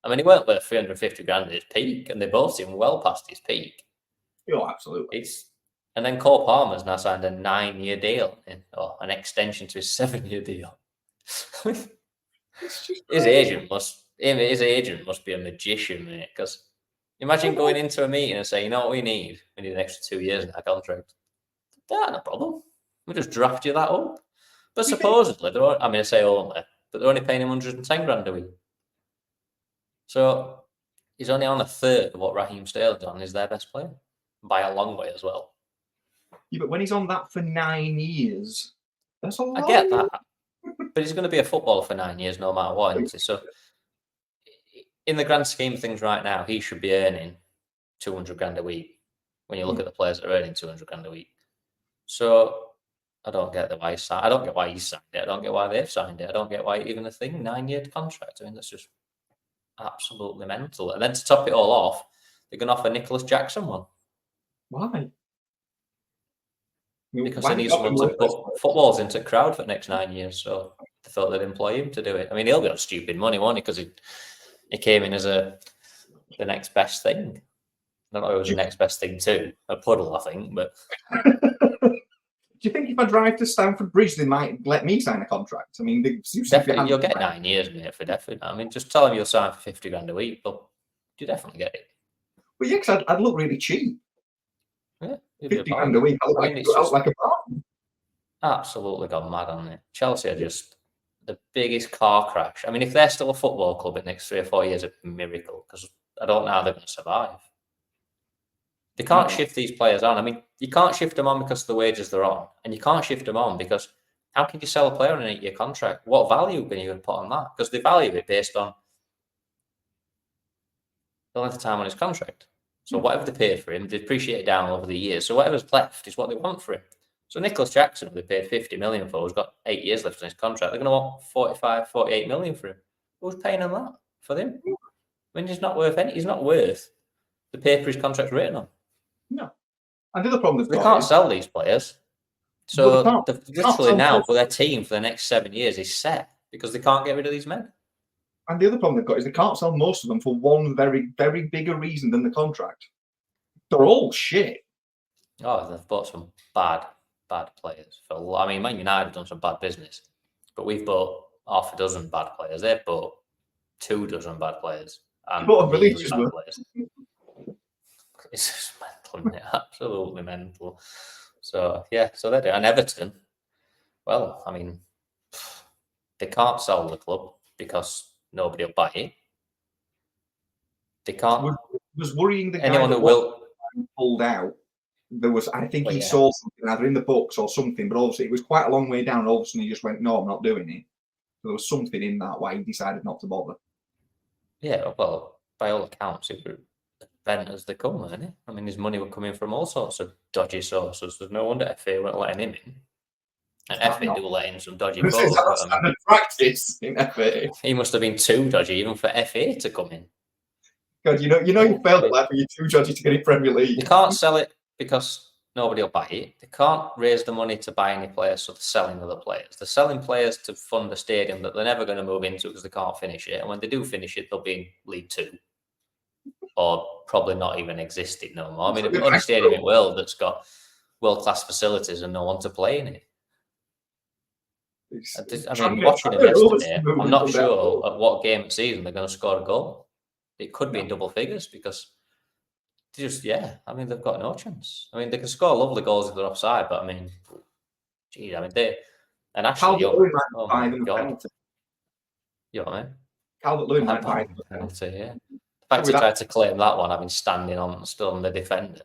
I mean, he weren't worth 350 grand at his peak, and they both seem well past his peak. Oh, absolutely. And then Cole Palmer's now signed a 9-year deal, or an extension to his 7-year deal. His agent must be a magician, mate. Because imagine going into a meeting and saying, "You know what we need? We need an extra 2 years in our contract." That's no problem. We just draft you that up. But supposedly, I say only, but they're only paying him 110 grand a week. So he's only on a third of what Raheem Sterling's on. He's their best player by a long way as well. Yeah, but when he's on that for 9 years, that's a lot. I get that, but he's going to be a footballer for 9 years no matter what, isn't he? So in the grand scheme of things right now, he should be earning 200 grand a week when you look at the players that are earning 200 grand a week. So I don't get why he signed it. I don't get why he signed it. I don't get why they've signed it. I don't get why even a thing, 9-year contract. I mean, that's just absolutely mental. And then to top it all off, they're going to offer Nicholas Jackson one. Why? Because they need someone to put footballs into the crowd for the next 9 years. So they thought they'd employ him to do it. I mean, he'll get stupid money, won't he? Because he came in as the next best thing. I don't know if it was the next best thing too. A puddle, I think, but you think if I drive to Stamford Bridge, they might let me sign a contract? I mean, they seem to be Definitely, you'll handling get that. 9 years, mate, for definite. I mean, just tell them you'll sign for 50 grand a week, but you definitely get it. Well, yeah, because I'd look really cheap. Yeah, you'll be 50 fine. grand a week. I look I mean, like, it's I look just like a bargain. absolutely gone mad on it. Chelsea are just the biggest car crash. I mean, if they're still a football club in the next 3 or 4 years, it'd be a miracle because I don't know how they're going to survive. They can't shift these players on. I mean, you can't shift them on because of the wages they're on, and you can't shift them on because how can you sell a player on an 8-year contract? What value can you even put on that? Because they value it based on the length of time on his contract. So whatever they paid for him, they depreciate it down over the years. So whatever's left is what they want for him. So Nicholas Jackson, who they paid 50 million for, has got 8 years left on his contract. They're going to want 45, 48 million for him. Who's paying them that for him? I mean, he's not worth any. He's not worth the paper his contract's written on. No. And the other problem they've They got can't is, sell these players. Well, So they can't literally sell now, most- for their team for the next 7 years is set because they can't get rid of these men. and the other problem they've got is they can't sell most of them for one very, very bigger reason than the contract. They're all shit. Oh, they've bought some bad players. I mean, Man United have done some bad business, but we've bought half a dozen bad players. They've bought 2 dozen bad players and Bought a really Vinicius bad worth. players. It's just mental, mate. Absolutely mental. So yeah, so they do. And Everton, well, I mean, they can't sell the club because nobody will buy it. They can't. It was worrying the guy Anyone that who will. pulled out. There was, I think Well, he yeah. saw something either in the books or something, but obviously it was quite a long way down. All of a sudden he just went, "No, I'm not doing it." So there was something in that why he decided not to bother. Yeah, well, by all accounts, it was bent as they come, isn't it? I mean, his money would come in from all sorts of dodgy sources. There's no wonder FA weren't letting him in. And FA do let in some dodgy This pros. is But, I mean, standard practice in FA. he must have been too dodgy even for FA to come in. God, you failed at life when you're too judgy to get in Premier League. They can't sell it because nobody will buy it. They can't raise the money to buy any players, so they're selling other players. They're selling players to fund a stadium that they're never going to move into because they can't finish it. And when they do finish it, they'll be in League Two. Or probably not even existing no more. I mean, the only stadium in the world that's got world-class facilities and no one to play in it. I mean, watching them yesterday, I'm not sure at what game of season they're going to score a goal. It could be in double figures because I mean, they've got no chance. I mean, they can score lovely goals if they're offside, but I mean, gee, I mean, and actually, Calvert-Lewin might oh buy my them a God. penalty. You know what I mean? Calvert-Lewin might buy them a penalty, yeah. The fact he tried to claim that one, having still on the defender.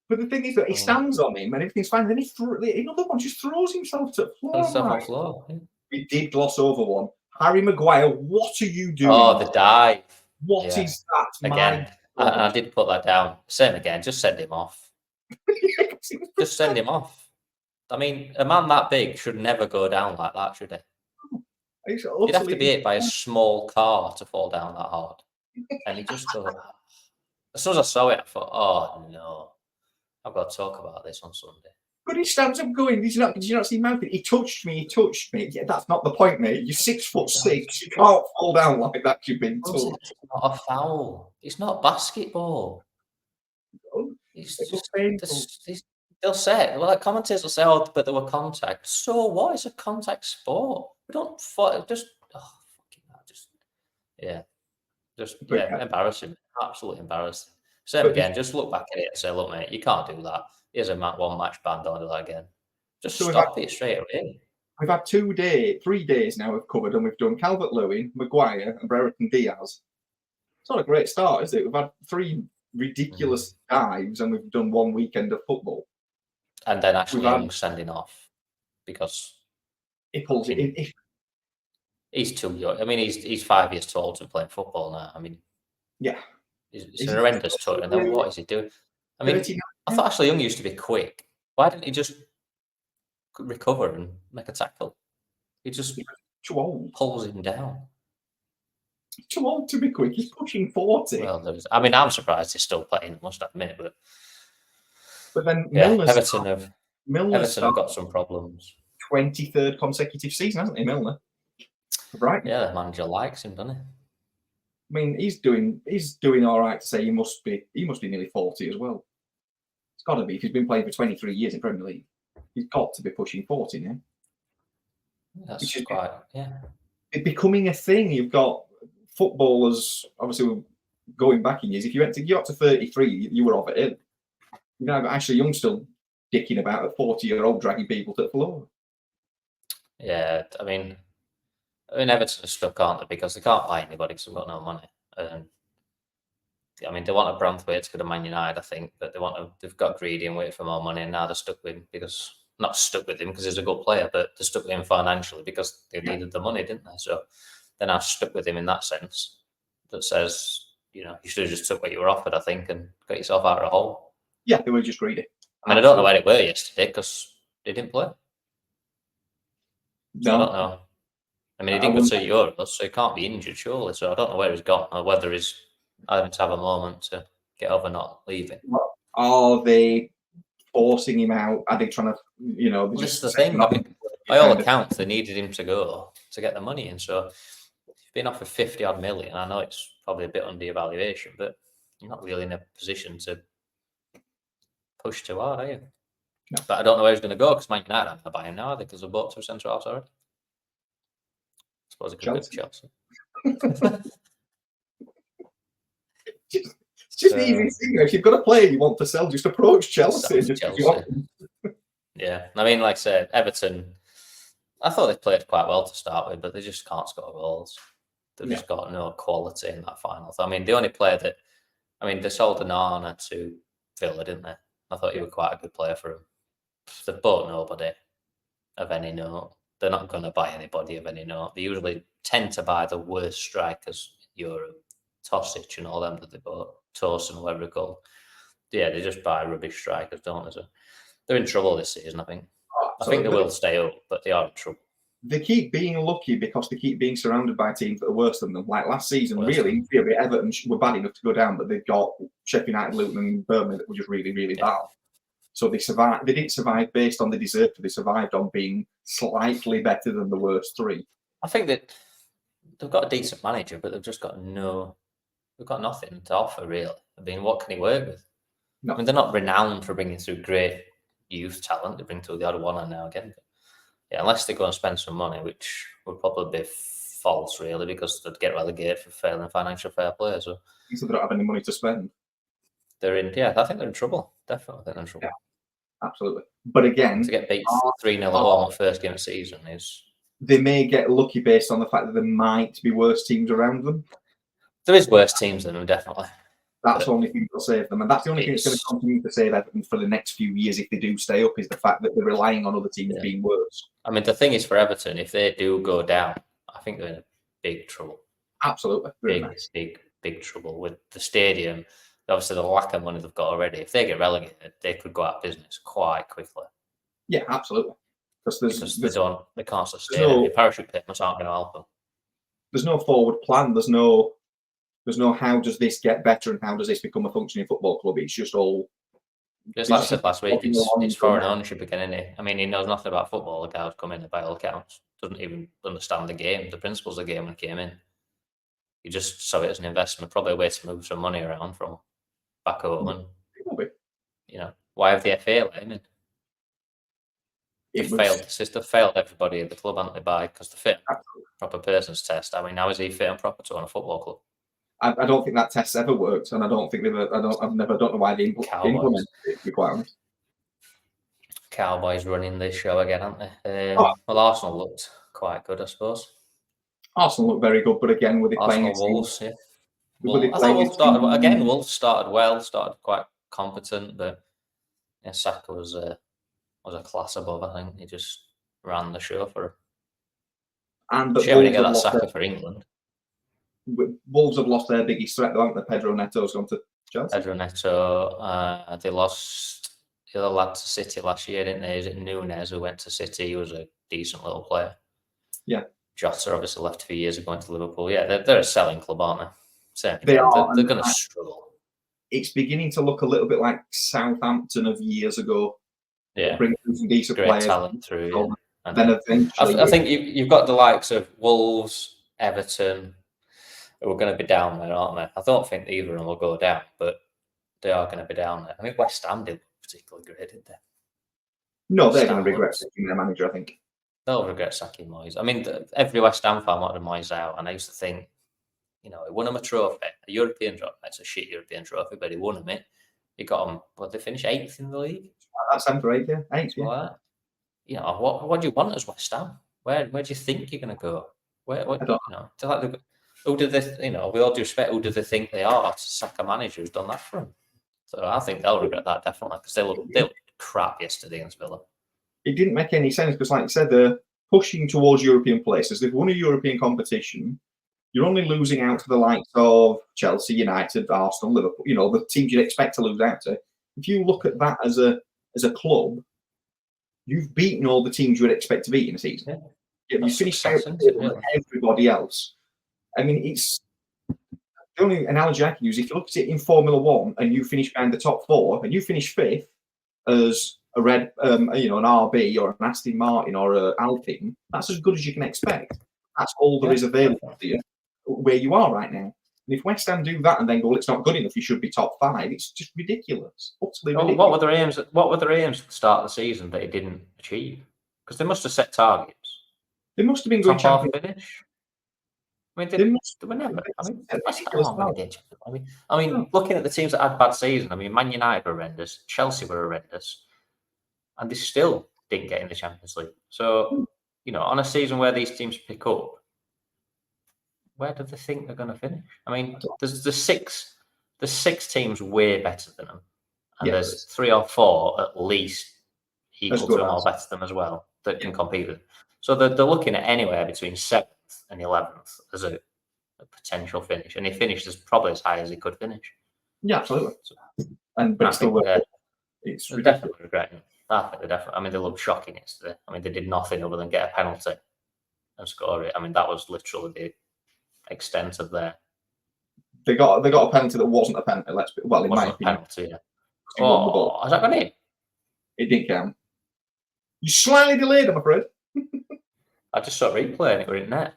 But the thing is that he stands on him and everything's fine. Then another one just throws himself to the floor. Yeah. We did gloss over one. Harry Maguire, what are you doing? Oh, the dive. What is that? Again, I did put that down. Same again. Just send him off. Just send him off. I mean, a man that big should never go down like that, should he? You'd have to be hit by a small car to fall down that hard. And he just goes. As soon as I saw it, I thought, oh no, I've got to talk about this on Sunday. But he stands up going, did you not see Mount? He touched me. Yeah, that's not the point, mate. You're 6'6". You can't fall down like that. You've been touched. It's not a foul. It's not basketball. It's just painful. They'll say, well, like commentators will say, oh, but there were contact. So what? It's a contact sport. We don't embarrassing. Absolutely embarrassing. Same again, just look back at it and say, look, mate, you can't do that. Here's a one match ban, don't do that again. Just stop it straight away. We've had 3 days now we've covered, and we've done Calvert-Lewin, Maguire, and Brereton Diaz. It's not a great start, is it? We've had 3 ridiculous dives, and we've done 1 weekend of football. And then Ashley Young sending off because he pulls it. He's too young. I mean, he's 5 years tall to be playing football now. I mean, yeah, it's an horrendous touch. And then what is he doing? I mean, I thought Ashley Young used to be quick. Why didn't he just recover and make a tackle? He just too old. Pulls him down. Too old to be quick. He's pushing 40. Well, I'm surprised he's still playing. I must admit, but then Everton have got some problems. 23rd consecutive season, hasn't he, Milner? Right. Yeah, the manager likes him, doesn't he? I mean, he's doing all right to say he must be nearly 40 as well. It's got to be if he's been playing for 23 years in Premier League. He's got to be pushing 40 now. That's Which is quite, yeah. It's becoming a thing. You've got footballers, obviously, going back in years. If you got to 33, you were off it in. You know, Ashley Young still dicking about a 40-year-old dragging people to the floor. Yeah, I mean, Everton are stuck, aren't they? Because they can't buy anybody because they've got no money. I mean, they want a Branthwaite to go to Man United, I think, but they've got greedy and waiting for more money, and now they're stuck with him because not stuck with him because he's a good player, but they're stuck with him financially because they needed the money, didn't they? So they're now stuck with him in that sense. That says, you should have just took what you were offered, I think, and got yourself out of a hole. Yeah, they were just greedy. I mean, I don't know where they were yesterday because they didn't play. So No. I don't know. I mean, he didn't go to Euros, so he can't be injured, surely. So I don't know where he's gone or whether he's having to have a moment to get over not leaving. Are they forcing him out? Are they trying to, Well, this is the thing. I mean, by all accounts, they needed him to go to get the money in. So if you've been offered 50 odd million, I know it's probably a bit under evaluation, but you're not really in a position to push too hard, are you? No. But I don't know where he's going to go because Man United aren't going to buy him now, because they've bought 2 centre halves already. I suppose it could go to Chelsea. It's just the easiest thing. If you've got a player you want to sell, just approach Chelsea. Yeah, I mean, like I said, Everton, I thought they played quite well to start with, but they just can't score goals. They've just got no quality in that final. I mean, the only player they sold Onana to Villa, didn't they? I thought he was quite a good player for him. They've bought nobody of any note. They're not going to buy anybody of any note. They usually tend to buy the worst strikers in Europe, Tosic and all them that they bought, Tosin, whatever they're called. Yeah, they just buy rubbish strikers, don't they? So they're in trouble this season, I think. I think they will stay up, but they are in trouble. They keep being lucky because they keep being surrounded by teams that are worse than them. Like last season, really, Everton were bad enough to go down, but they've got Sheffield United, Luton, and Birmingham that were just really, really bad. So they survived. They didn't survive based on the deserve. They survived on being slightly better than the worst 3. I think that they've got a decent manager, but they've just got they've got nothing to offer, really. I mean, what can he work with? No. I mean, they're not renowned for bringing through great youth talent. They bring through the odd one and now again. But yeah, unless they go and spend some money, which would probably be false, really, because they'd get relegated for failing financial fair play. So they don't have any money to spend. They're in. Yeah, I think they're in trouble. Definitely, they're in trouble. Yeah, absolutely. But again, to get beat 3-0 at home on first game of the season is. They may get lucky based on the fact that there might be worse teams around them. There is worse teams than them, definitely. That's the only thing that'll save them, and that's the only thing that's going to continue to save Everton for the next few years if they do stay up, is the fact that they're relying on other teams being worse. I mean, the thing is for Everton, if they do go down, I think they're in big trouble. Absolutely. Big trouble with the stadium. Obviously, the lack of money they've got already. If they get relegated, they could go out of business quite quickly. Yeah, absolutely. Because they can't sustain it. The parachute payments aren't going to help them. There's no forward plan. There's no how does this get better and how does this become a functioning football club. It's just all. Just like I said last week, it's foreign ownership again, isn't it? I mean, he knows nothing about football. The guy who's come in by all accounts doesn't even understand the game, the principles of the game when he came in. He just saw it as an investment, probably a way to move some money around from back home. And why have the FA let him in? They failed the system, failed everybody at the club, haven't they? Because the fit proper person's test. I mean, how is he fit and proper to own a football club? I don't think that test's ever worked, and I don't think I don't know why they implemented it, to be quite honest. Cowboys running this show again, aren't they? Well, Arsenal looked quite good, I suppose. Arsenal looked very good, but again, with the Arsenal Wolves, yeah. I thought Wolves started well, started quite competent, but Saka was a class above. I think he just ran the show for him. Shame we didn't get that Saka for England. Wolves have lost their biggest threat, though, haven't they? Pedro Neto's gone to Chelsea. Pedro Neto, they lost the other lad to City last year, didn't they? Is it Nunes who went to City? He was a decent little player. Yeah. Jota obviously left a few years ago, went to Liverpool. Yeah, they're a selling club, aren't they? They are. They're going to struggle. It's beginning to look a little bit like Southampton of years ago. Yeah. Bring some decent great players. Talent through. Yeah. And then eventually, I think you've got the likes of Wolves, Everton, who are going to be down there, aren't they? I don't think either of them will go down, but they are going to be down there. I mean, West Ham did particularly great, didn't they? No, they're going to Ham regret looks- sacking their manager, I think. They'll regret sacking Moyes. I mean, every West Ham fan wanted Moyes out, and I used to think, he won him a trophy, a European trophy. It's a shit European trophy, but he won him it. He got him. But they finished 8th in the league. That's 7th or 8th, yeah. 8th, yeah. Like that. What do you want as West Ham? Where do you think you're going to go? I don't who do they? With all due respect, who do they think they are to sack a manager who's done that for them? So I think they'll regret that definitely because they looked crap yesterday against Villa. It didn't make any sense because, like you said, they're pushing towards European places. They've won a European competition. You're only losing out to the likes of Chelsea, United, Arsenal, Liverpool. The teams you'd expect to lose out to. If you look at that as a club, you've beaten all the teams you would expect to beat in a season. Yeah, you finished out with everybody else. I mean, it's the only analogy I can use. If you look at it in Formula One and you finish behind the top 4 and you finish 5th as a an RB or an Aston Martin or an Alpine, that's as good as you can expect. That's all there is available to you where you are right now. And if West Ham do that and then go, well, it's not good enough, you should be top 5, it's just ridiculous. Utterly ridiculous. What were their aims? What were their aims at the start of the season that it didn't achieve? Because they must have set targets. They must have been good champions. Finish. I mean, they were never. I mean, looking at the teams that had bad season, I mean, Man United were horrendous, Chelsea were horrendous, and they still didn't get in the Champions League. So, on a season where these teams pick up, where do they think they're going to finish? I mean, there's six teams way better than them, and there's 3 or 4 at least equal to them or better than them as well that can compete with them. So they're looking at anywhere between 7th and 11th as a potential finish, and he finished probably as high as he could finish. Yeah, absolutely. But it's still it's definitely regretting it. I think they definitely. I mean, they looked shocking yesterday. I mean, they did nothing other than get a penalty and score it. I mean, that was literally the extent of their. They got a penalty that wasn't a penalty. It might be a penalty. Yeah. Oh, has that gone in? It didn't count. You slightly delayed, I'm afraid. I just saw it replay and it were in net.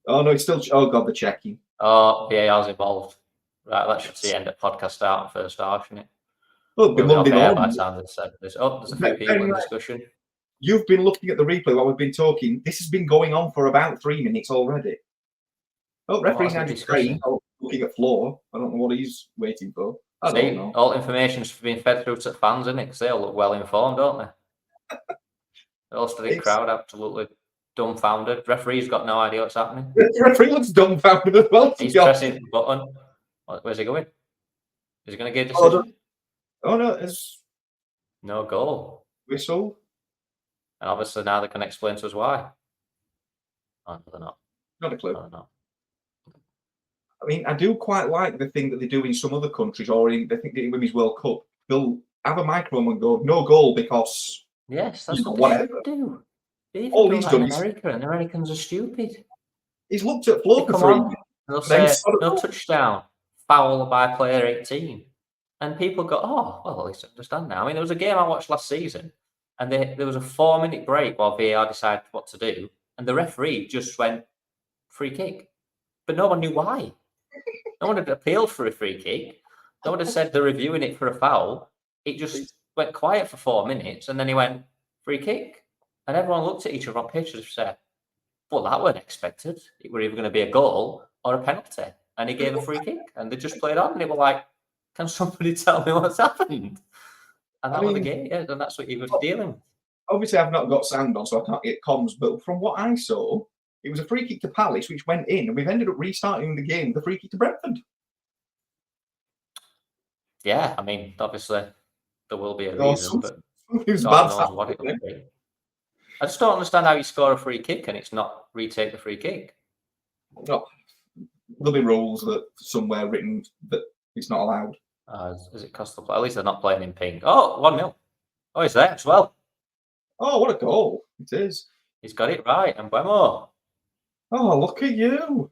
Oh no, it's still. Oh god, the checking. Oh, VAR's involved. Right, that should see end of podcast start first half, shouldn't it? Well, it'll be Monday morning. By the time they said this. Oh, there's a few people in discussion. You've been looking at the replay while we've been talking. This has been going on for about 3 minutes already. Oh, referee's now just looking at floor. I don't know what he's waiting for. I don't know. All information's being fed through to fans, isn't it? Because they all look well informed, don't they? The whole study crowd absolutely dumbfounded. Referee's got no idea what's happening. The referee looks dumbfounded as well. He's pressing the button. Where's he going? Is he going to get a decision? Oh no, it's no goal. Whistle. And obviously now they can explain to us why. Oh, no, they're not. Not a clue. No. I mean, I do quite like the thing that they do in some other countries, or they think in Women's World Cup. They'll have a microphone and go, no goal because. Yes, that's what they should do. All he's done in America, and the Americans are stupid. He's looked at floor for 3 minutes. They'll say, no touchdown, foul by player 18. And people go, oh, well, at least I understand now. I mean, there was a game I watched last season, and there was a 4-minute break while VAR decided what to do, and the referee just went free kick. But no one knew why. No one had appealed for a free kick. No one had said they're reviewing it for a foul. It just went quiet for 4 minutes, and then he went free kick. And everyone looked at each other on pitch and said, well, that weren't expected. It were either going to be a goal or a penalty. And he gave a free kick, and they just played on, and they were like, can somebody tell me what's happened? And that was the game, yeah, and that's what you were dealing with. Obviously, I've not got sound on, so I can't get comms, but from what I saw, it was a free kick to Palace, which went in, and we've ended up restarting the game with a free kick to Brentford. Yeah, I mean, obviously, there will be a reason, but it knows what it will be. I just don't understand how you score a free kick and it's not retake the free kick. No, there'll be rules that somewhere written that it's not allowed. Does it cost the play? At least they're not playing in pink. Oh, 1-0. Oh, he's there as well. Oh, what a goal. It is. He's got it right. And Buemo. Oh, look at you.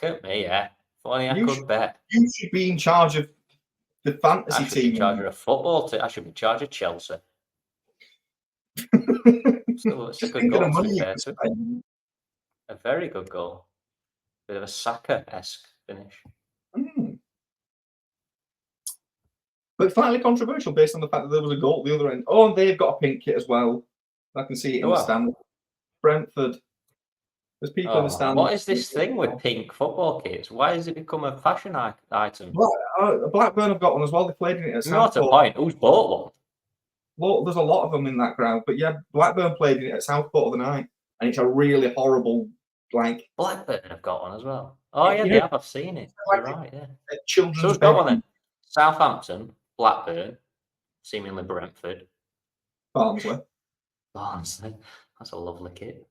Look at me, yeah. If only I could bet. You should be in charge of the fantasy team. I should be in charge of a football team. I should be in charge of Chelsea. It's a good goal, to be fair to. A very good goal. Bit of a Saka-esque finish. But slightly controversial based on the fact that there was a goal at the other end. Oh, and they've got a pink kit as well. I can see it in the stand. Brentford. There's people in the stand. What is this thing with pink football kits? Why has it become a fashion item? Blackburn have got one as well. They played in it at Not Southport. a point. Who's bought one? Well, there's a lot of them in that crowd. But yeah, Blackburn played in it at Southport the night. And it's a really horrible, like... Blackburn have got one as well. Oh, yeah, they have. I've seen it. You're right, yeah. Children's So who's got one then? Southampton, Blackburn, seemingly Brentford. Barnsley. That's a lovely kit.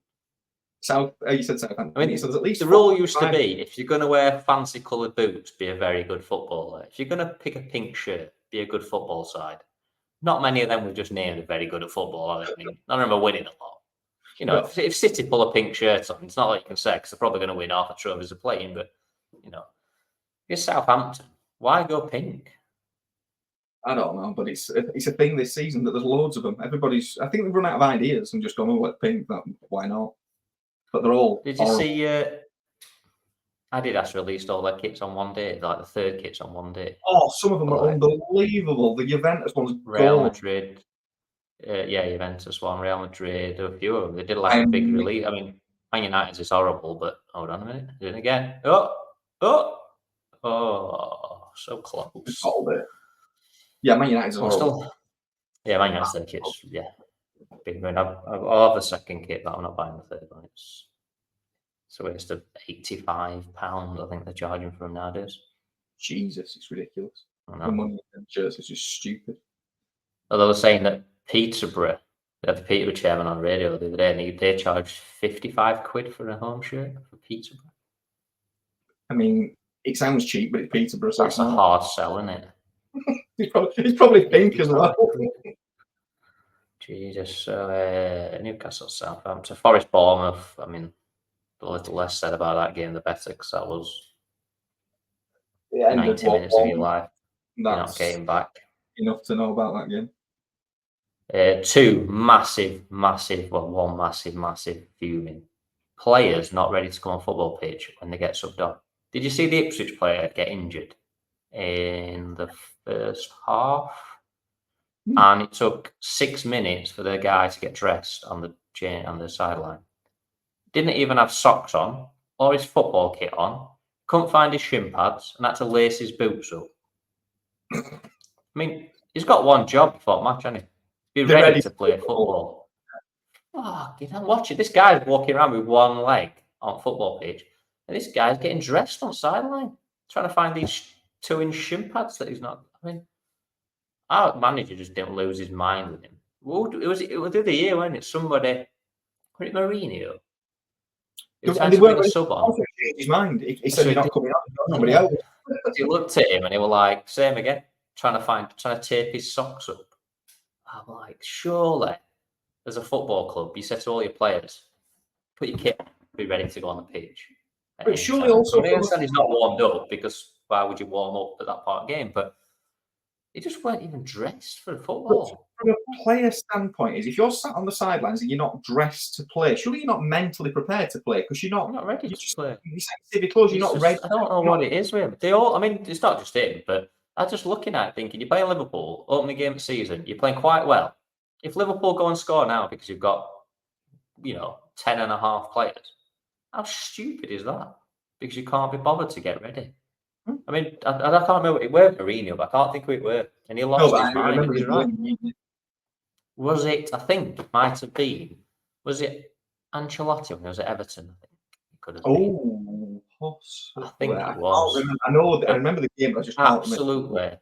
You said Southampton. I mean, so there's at least the rule used to be, if you're going to wear fancy coloured boots, be a very good footballer. If you're going to pick a pink shirt, be a good football side. Not many of them were just named very good at football. I mean, none of them are winning a lot. You know, if City pull a pink shirt on, it's not like you can say, because they're probably going to win half the trophies they're playing, but, you know, you're Southampton. Why go pink? I don't know, but it's a thing this season that there's loads of them. I think they've run out of ideas and just gone, oh, let pink, why not? But they're all. Did you see Adidas released all their kits on one day, like the third kits on one day? Oh, some of them are unbelievable. The Juventus one's Real Madrid. Juventus one, Real Madrid, a few of them. They did like a big release. I mean, Man United's is horrible, but hold on a minute. Do it again. Oh, so close. Yeah, Man United's horrible. Man United's third kit's, big win. I'll have the second kit, but I'm not buying the third one. It's a waste of £85, I think they're charging for them nowadays. Jesus, it's ridiculous. The money in shirts is just stupid. Although they're saying that Peterborough, they had the Peterborough chairman on radio the other day, and they charged £55 for a home shirt for Peterborough. I mean, it sounds cheap, but it's Peterborough. So that's a hard sell, isn't it? It's probably pink as well. Jesus. Newcastle, Southampton, Forest, Bournemouth. I mean, a little less said about that game, the better, because that was 90 minutes of your life. You're not getting back. Enough to know about that game. One massive fuming. Players not ready to come on football pitch when they get subbed on. Did you see the Ipswich player get injured in the first half? And it took 6 minutes for the guy to get dressed on the sideline. Didn't even have socks on or his football kit on. Couldn't find his shin pads and had to lace his boots up. I mean, he's got one job before match, hasn't he? Be ready to play football. Oh, you know, watch it. This guy's walking around with one leg on football pitch, and this guy's getting dressed on sideline, trying to find these 2-inch shin pads that he's not. I mean, our manager just didn't lose his mind with him. It was the other year, wasn't it? Somebody, was it Mourinho? He was trying to bring a sub on. His mind. He said, "You're not coming out. Nobody else." He looked at him and he was like, "Same again." Trying to tape his socks up. I'm like, surely, as a football club, you said to all your players, put your kit on, be ready to go on the pitch. But surely also, I understand he's not warmed up, because why would you warm up at that part of the game? But he just weren't even dressed for football. From a player standpoint, if you're sat on the sidelines and you're not dressed to play, surely you're not mentally prepared to play, because you're not ready to play. You're civic clothes. You're not ready. I don't know what it is with him. They all. I mean, it's not just him, but I'm just looking at it thinking, you're playing Liverpool, opening game of the season, you're playing quite well. If Liverpool go and score now because you've got, 10 and a half players, how stupid is that? Because you can't be bothered to get ready. I mean, I can't remember. It weren't Mourinho, but I can't think who it were. And he lost his mind. Was it, I think it might have been, was it Ancelotti when he was at Everton? I think it could have been. I think it was. I remember the game, but I just absolutely. I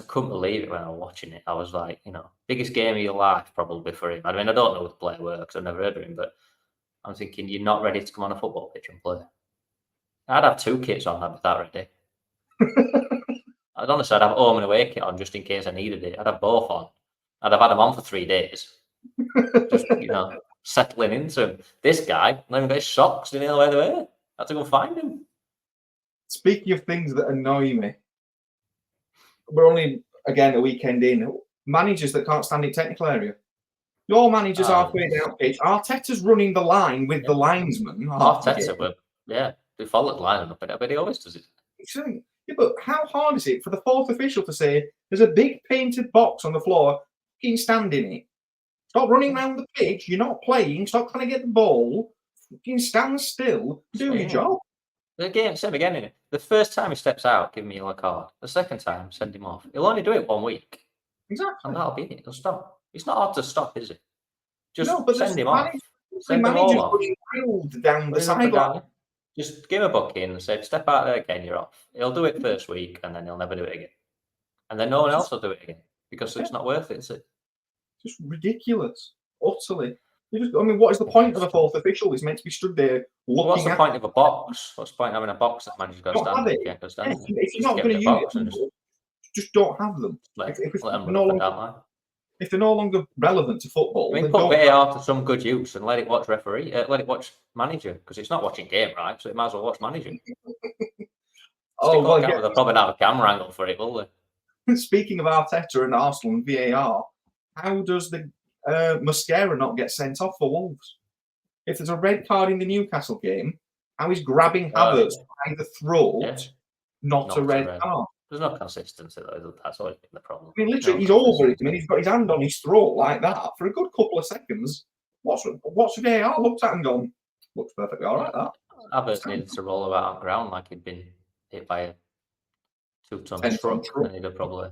couldn't believe it when I was watching it. I was like, biggest game of your life probably for him. I mean, I don't know who the player works. I've never heard of him, but I'm thinking, you're not ready to come on a football pitch and play. I'd have 2 kits on. I'd be that ready. I'd honestly, I'd have home and away kit on just in case I needed it. I'd have both on. I'd have had them on for 3 days. Just, settling into him. This guy, not even got his socks, didn't know where they were. I had to go find him. Speaking of things that annoy me, we're only, again, a weekend in. Managers that can't stand in technical area. Your managers are halfway down pitch. Arteta's running the line with the linesman. Arteta, they followed the line up, but he always does it. Yeah, but how hard is it for the 4th official to say, There's a big painted box on the floor. Fucking stand in it. Stop running around the pitch. You're not playing. Stop trying to get the ball. Fucking stand still. Do your job. Again, same again. Innit? The first time he steps out, give him a yellow card. The second time, send him off. He'll only do it 1 week. Exactly. And that'll be it. He'll stop. It's not hard to stop, is it? Just No, but send him off. Send the them all manager's off. putting wild down the Bring him up and sideline. down. Just give him a booking and say, step out there again, you're off. He'll do it first week and then he'll never do it again. And then no one else will do it again because it's not worth it, is it? Just ridiculous. Utterly. What is the point of a fourth official? He's meant to be stood there looking What's the point of a box? What's the point of having a box that manager's got to stand in? Can't go stand in? If you're not going to use it, just don't have them. Let If them run up and down line. if they're no longer relevant to football, I mean, then put don't VAR to some good use and let it watch referee, let it watch manager, because it's not watching game, right? So it might as well watch manager. They'll probably not have a camera angle for it, will they? Speaking of Arteta and Arsenal and VAR, how does the Mascara not get sent off for Wolves? If there's a red card in the Newcastle game, how is grabbing Havertz by the throat not a red card? There's no consistency though. That's always been the problem. I mean, literally, he's over it. I mean, he's got his hand on his throat like that for a good couple of seconds. What's VAR looked at and gone, looks perfectly all right, that. Havertz needed to roll about on ground like he'd been hit by a 2-ton truck, and he'd have probably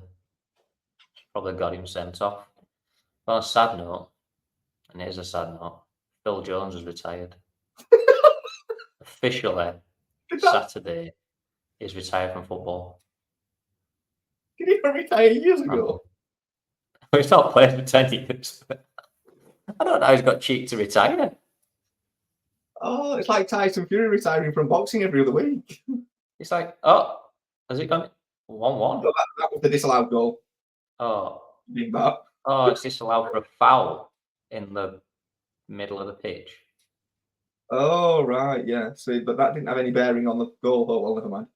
got him sent off. On a sad note, and it is a sad note, Phil Jones has retired. Officially, Saturday, he's retired from football. Did he retire years ago? He's not played for 10 years. I don't know how he's got cheek to retire. Oh, it's like Tyson Fury retiring from boxing every other week. It's like, oh, has it gone 1-1? No, that was the disallowed goal. Oh. Big bat. Oh, it's disallowed for a foul in the middle of the pitch. Oh, right, yeah. See, but that didn't have any bearing on the goal. Oh, well, never mind.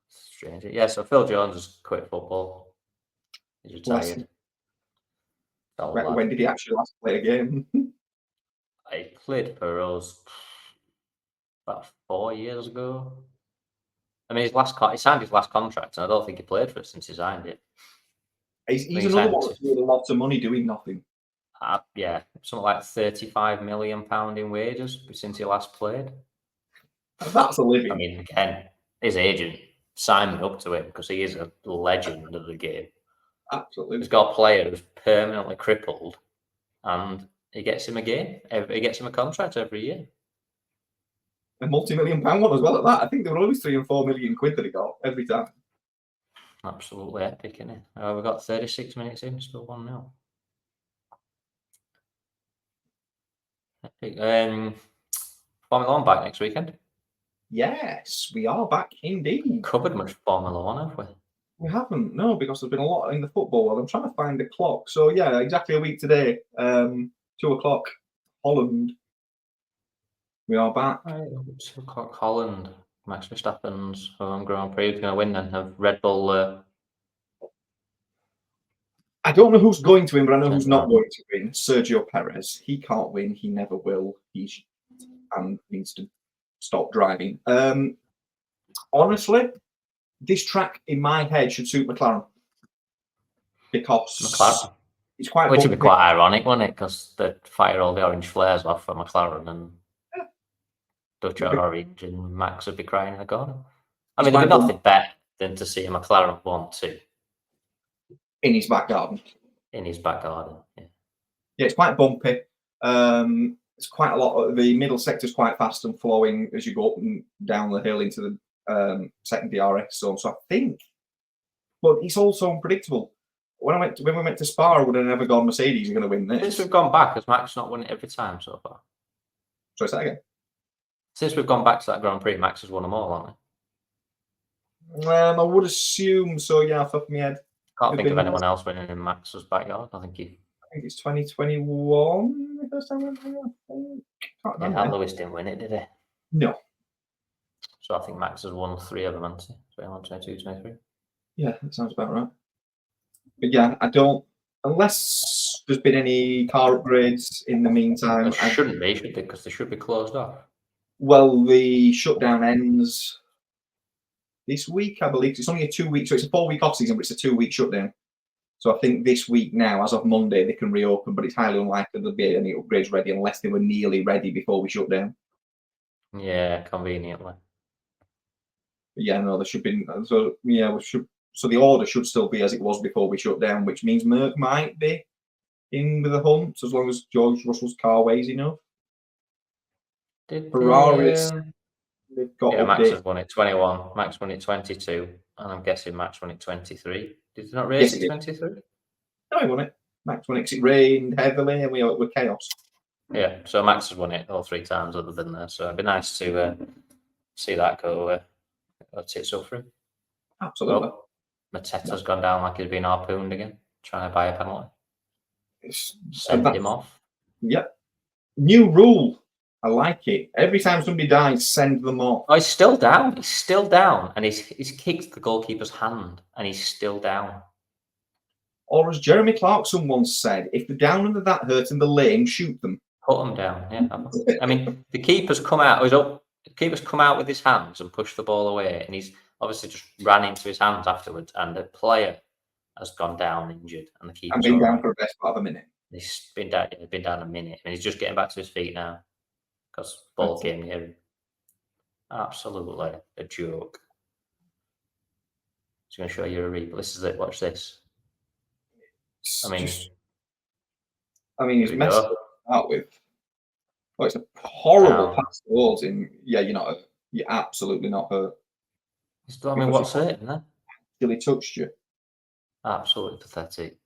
Strange. Yeah, so Phil Jones has quit football. He's retired. When did he actually last play a game? He played for us about 4 years ago. I mean, he signed his last contract, and I don't think he played for it since he signed it. He's another one that's made a lot of money doing nothing. Yeah, something like £35 million in wages since he last played. That's a living. I mean, again, his agent signed me up to it because he is a legend of the game. Absolutely. He's got a player who's permanently crippled, and he gets him a game. He gets him a contract every year. A multi-million-pound one as well at that. I think there were always 3 and 4 million quid that he got every time. Absolutely epic, isn't it? We've got 36 minutes in, still 1-0. Epic. Formula 1 back next weekend. Yes, we are back indeed. Covered much Formula 1, have we? We haven't, no, because there's been a lot in the football world. I'm trying to find the clock. So, yeah, exactly a week today, 2 o'clock, Holland. We are back. 2 o'clock, Holland. Max Verstappen's home Grand Prix is going to win then. Have Red Bull. I don't know who's going to win, but I know who's not going to win. Sergio Perez. He can't win. He never will. And needs to stop driving. Honestly, this track in my head should suit McLaren. Because it's quite. Which would be quite ironic, wouldn't it? Because they fire all the orange flares off for McLaren and Dutch orange, and Max would be crying in the corner. I mean, there'd be nothing better than to see a McLaren 1-2 in his back garden. In his back garden, yeah. Yeah, it's quite bumpy. It's quite a lot. The middle sector is quite fast and flowing as you go up and down the hill into the second DRS zone. So I think, but it's also unpredictable. When we went to Spa, I would have never gone Mercedes are going to win this. Since we've gone back, has Max not won it every time so far? Sorry, say that again. Since we've gone back to that Grand Prix, Max has won them all, hasn't he? I would assume so. Yeah, off the top of my head. Can't think of anyone else winning in Max's backyard. I think it's 2021. The first time I can't remember. Yeah, Lewis didn't win it, did he? No. So I think Max has won 3 of them, hasn't he? 21, 22, 23. Yeah, that sounds about right. But yeah, I don't. Unless there's been any car upgrades in the meantime. There shouldn't be, should they? Because they should be closed off. Well, the shutdown ends this week, I believe. It's only a 2 week, so it's a 4 week off season, but it's a 2 week shutdown. So I think this week now, as of Monday, they can reopen, but it's highly unlikely there'll be any upgrades ready unless they were nearly ready before we shut down. Yeah, conveniently. But yeah, no, there should be. So yeah, we should. So the order should still be as it was before we shut down, which means Merck might be in with the hunt as long as George Russell's car weighs enough. Did Ferrari, they've got Max update. has won it 21. Max won it 22, and I'm guessing Max won it 23. Did they not race Yes, it 23? No, he won it. Max won it 'cause it rained heavily and we were chaos. Yeah, so Max has won it all 3 times other than there. So it'd be nice to see that go tits up for him. Absolutely. Well, Mateta's gone down like he's been harpooned again, trying to buy a penalty. Send him off. Yep. New rule. I like it. Every time somebody dies, send them off. Oh, he's still down. He's still down. And he's kicked the goalkeeper's hand and he's still down. Or as Jeremy Clarkson once said, if they're down under that hurt and they're lame, shoot them. Put them down, yeah. I mean, the keeper's come out. The keeper's come out with his hands and pushed the ball away, and he's obviously just ran into his hands afterwards. And the player has gone down injured, and the keeper's I've been down for the best part of a minute. He's been down a minute. I mean, he's just getting back to his feet now because ball came near him. Absolutely a joke. Just going to show you a replay. This is it. Watch this. I mean, he's messed up out with. Oh, it's a horrible pass towards him. Yeah, you're absolutely not hurt. I mean, what's it, isn't it? Till he touched you. Absolutely pathetic.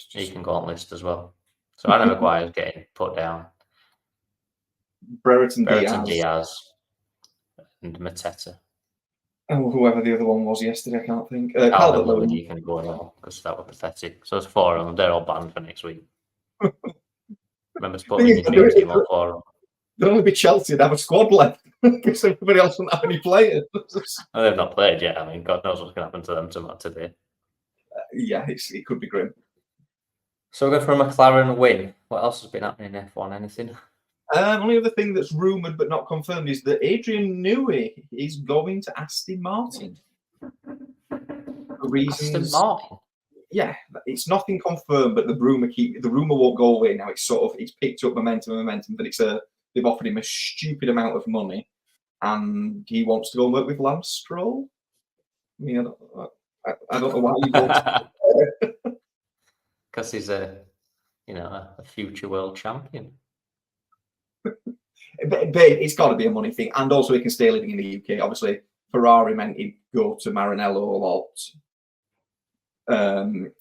He can go on list as well. So I know Maguire's getting put down. Brereton Diaz and Mateta. And whoever the other one was yesterday, I can't think. Calvert-Lewin, you can go now because that was pathetic. So there's 4 of them. They're all banned for next week. Remember putting your dream team on 4 of them. There'll only be Chelsea and have a squad left because everybody else won't have any players. Well, they've not played yet. I mean, God knows what's going to happen to them today. Yeah, it could be grim. So we're going for a McLaren win. What else has been happening in F1? Anything? Only other thing that's rumoured but not confirmed is that Adrian Newey is going to Aston Martin. For reasons, Aston Martin? Yeah, it's nothing confirmed, but the rumour won't go away now. It's picked up momentum, but they've offered him a stupid amount of money, and he wants to go and work with Lance Stroll. I mean, I don't know why he wants. Because he's a future world champion. But it's got to be a money thing, and also he can stay living in the UK. Obviously, Ferrari meant he'd go to Maranello a lot.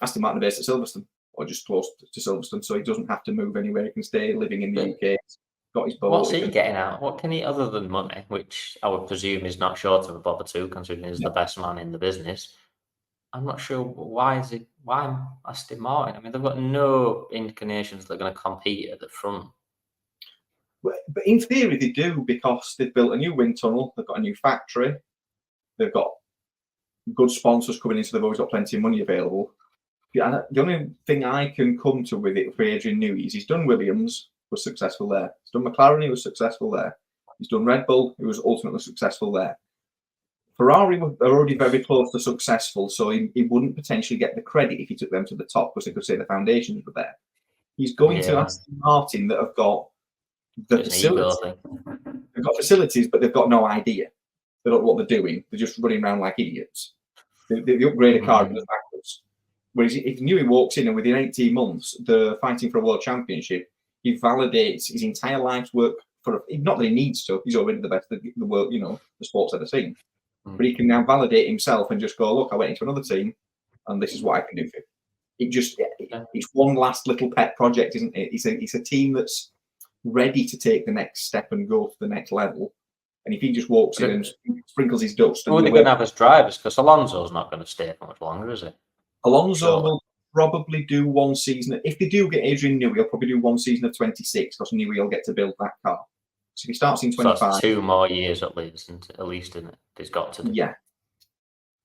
Aston Martin based at Silverstone, or just close to Silverstone, so he doesn't have to move anywhere. He can stay living in the UK. Got his boat. What's he getting out? What can he, other than money, which I would presume is not short of a bob or two, considering he's the best man in the business. I'm not sure why Aston Martin. I mean, they've got no inclinations they're going to compete at the front. But in theory, they do, because they've built a new wind tunnel, they've got a new factory, they've got good sponsors coming in, so they've always got plenty of money available. And the only thing I can come to with it for Adrian Newey is he's done Williams, was successful there. He's done McLaren, he was successful there. He's done Red Bull, he was ultimately successful there. Ferrari are already very close to successful, so he wouldn't potentially get the credit if he took them to the top, because they could say the foundations were there. He's going to Aston Martin that have got the facilities. They've got facilities, but they've got no idea. They don't know what they're doing. They're just running around like idiots. They upgrade a car and goes backwards. Whereas if Newey walks in and within 18 months they're fighting for a world championship, he validates his entire life's work not that he needs to. He's already the best of the world, the sport's ever seen. But he can now validate himself and just go, look, I went into another team, and this is what I can do for you. It's one last little pet project, isn't it? It's a team that's ready to take the next step and go to the next level. And if he just walks in and sprinkles his dust, who are they going to have as drivers? Because Alonso's not going to stay for much longer, is he? Alonso will probably do one season. If they do get Adrian Newey, he'll probably do one season of 26, because Newey will get to build that car. So if he starts in 25, so that's 2 more years at least, isn't it? He's got to do. Yeah.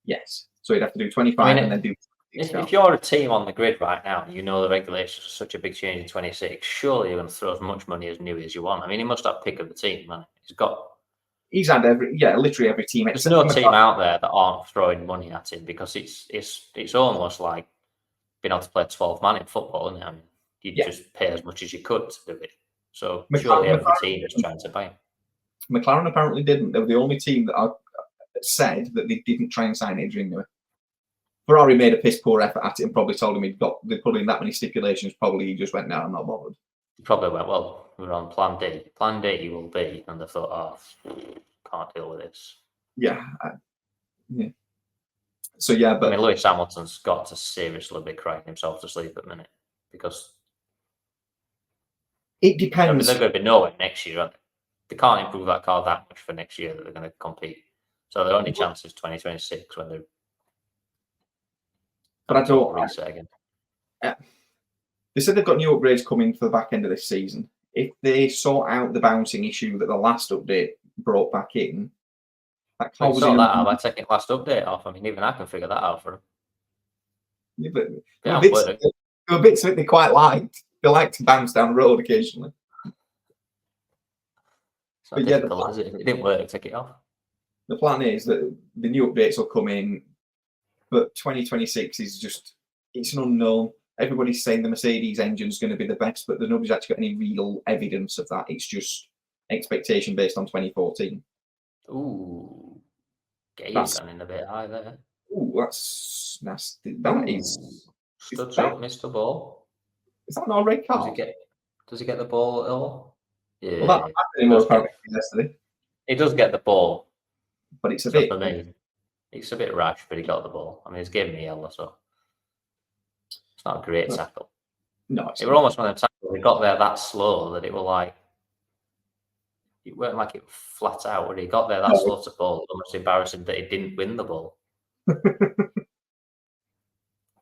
Yes. So he'd have to do 25 and then do. If you're a team on the grid right now, the regulations are such a big change in 26. Surely you're going to throw as much money as Newey as you want. I mean, he must have pick of the team, man. He's got he's had literally every team. There's no team out there that aren't throwing money at him because it's almost like being able to play 12 man in football, isn't it? I mean, you just pay as much as you could to do it. So surely every team is trying to buy him. McLaren apparently didn't. They were the only team that said that they didn't try and sign Adrian Newey. Ferrari made a piss poor effort at it and probably told him they put in that many stipulations. Probably he just went, no, I'm not bothered. He probably went, well, we're on plan D. Plan D will be, and they thought, can't deal with this. Yeah. So yeah, but I mean, Lewis Hamilton's got to seriously be crying himself to sleep at the minute because it depends. I mean, they're going to be nowhere next year, aren't they? They can't improve that car that much for next year that they're going to compete. So their only chance is 2026 when they're. But I don't reset again. They said they've got new upgrades coming for the back end of this season. If they sort out the bouncing issue that the last update brought back in, that car was sort that out by taking last update off. I mean, even I can figure that out for them. Yeah, but there were bits of it they quite liked. They like to bounce down the road occasionally. It's not difficult, is it? If it didn't work, take it off. The plan is that the new updates will come in, but 2026 is just, it's an unknown. Everybody's saying the Mercedes engine is going to be the best, but nobody's actually got any real evidence of that. It's just expectation based on 2014. Ooh, Gabe's gone in a bit high there. Ooh, that's nasty. That is. Studs up, missed the ball. Is that not a red card? Does he get the ball at all? Yeah. Well, that happened yesterday. He does get the ball, but it's a bit. For me, it's a bit rash, but he got the ball. I mean, he's giving me yellow, so it's not a great tackle. No, it were almost one of the tackles. He got there that slow that it were like it weren't like it flat out. When he got there that slow to ball, almost embarrassing that he didn't win the ball.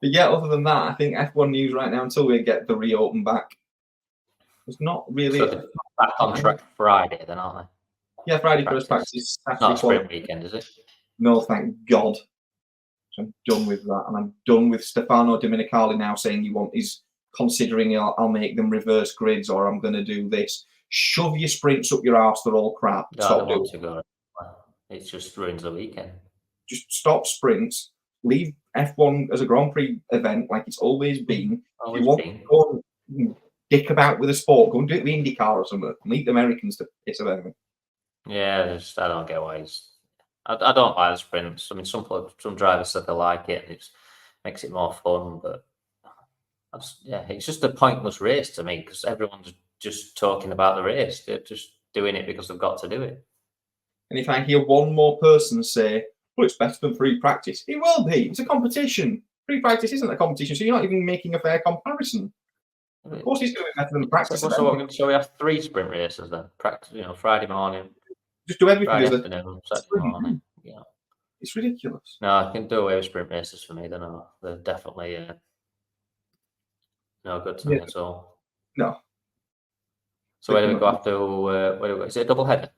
But yeah, other than that, I think F1 news right now until we get the reopen back, there's not really. So back on track Friday, then, aren't they? Yeah, Friday first practice. Not a sprint weekend, is it? No, thank God. So I'm done with that, and I'm done with Stefano Domenicali now saying he's considering I'll make them reverse grids or I'm going to do this. Shove your sprints up your arse; they're all crap. Stop doing it. It just ruins the weekend. Just stop sprints. Leave F1 as a Grand Prix event like it's always been. If you want to go and dick about with a sport, go and do it with IndyCar or something. Leave the Americans to piss about it. Yeah, I don't get why I don't like the sprints. I mean, some drivers said they like it and it makes it more fun, but it's just a pointless race to me because everyone's just talking about the race. They're just doing it because they've got to do it. And if I hear one more person say, well, it's better than free practice, it will be. It's a competition. Free practice isn't a competition, so you're not even making a fair comparison. Of course, he's doing better than practice. So we have 3 sprint races then. Practice, Friday morning. Just do everything. Friday afternoon, Saturday morning. Yeah, it's ridiculous. No, I can do away with sprint races for me. They're definitely no good to me at all. No. So where do we go after? Is it a double header?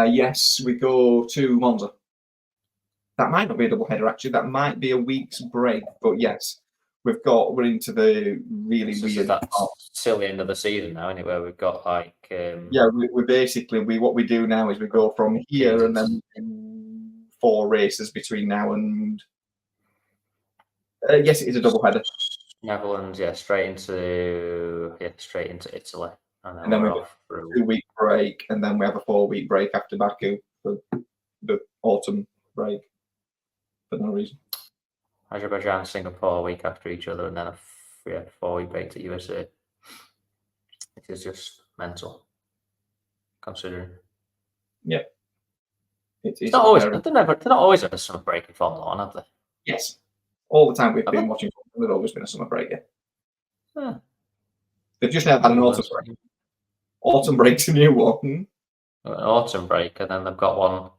Yes, we go to Monza. That might not be a double header, actually. That might be a week's break. But yes, we're into the really weird. That's till the end of the season now, anyway. We've got like. We basically what we do now is we go from here and then 4 races between now and. Yes, it is a double header. Netherlands, straight into Italy. And then we have a 2-week break, and then we have a 4-week break after Baku for the autumn break for no reason. Azerbaijan, Singapore, a week after each other, and then a 4-week break to USA. It is just mental, considering. Yeah. It's not always. They're not always had a summer break in Formula 1, have they? Yes. All the time we've been watching, there's always been a summer break. Yeah. They've just never had an autumn break. Autumn break's a new one. An autumn break, and then they've got one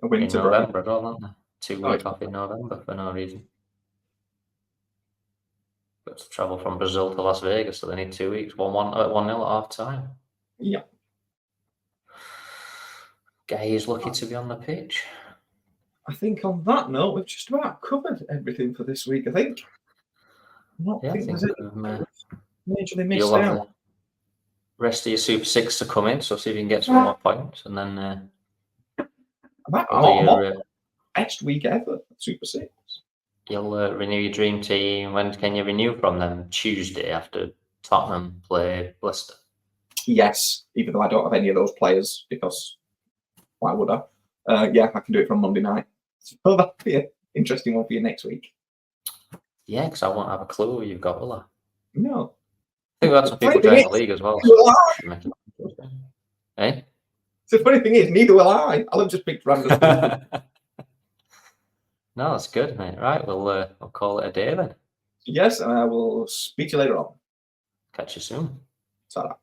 a winter in November, break. Haven't they? 2 weeks off in November for no reason. Got to travel from Brazil to Las Vegas, so they need 2 weeks. 1-0 at half time. Yeah. Guy is lucky to be on the pitch. I think on that note, we've just about covered everything for this week. I think. I think there's majorly missed out. rest of your Super 6 to come in, so see if you can get some more points, and then I'm you'll, on best week ever, Super 6. you'll renew your dream team. When can you renew from them? Tuesday after Tottenham play Leicester. Yes, even though I don't have any of those players, because why would I? Yeah, I can do it from Monday night. So that'll be an interesting one for you next week. Yeah, because I won't have a clue who you've got, will I? No. I think we had some people join the league as well. Neither will I. Should make it interesting. Eh? So the funny thing is, neither will I. I'll have just picked random people. No, that's good, mate. Right, we'll call it a day then. Yes, and I will speak to you later on. Catch you soon. Ta-ra.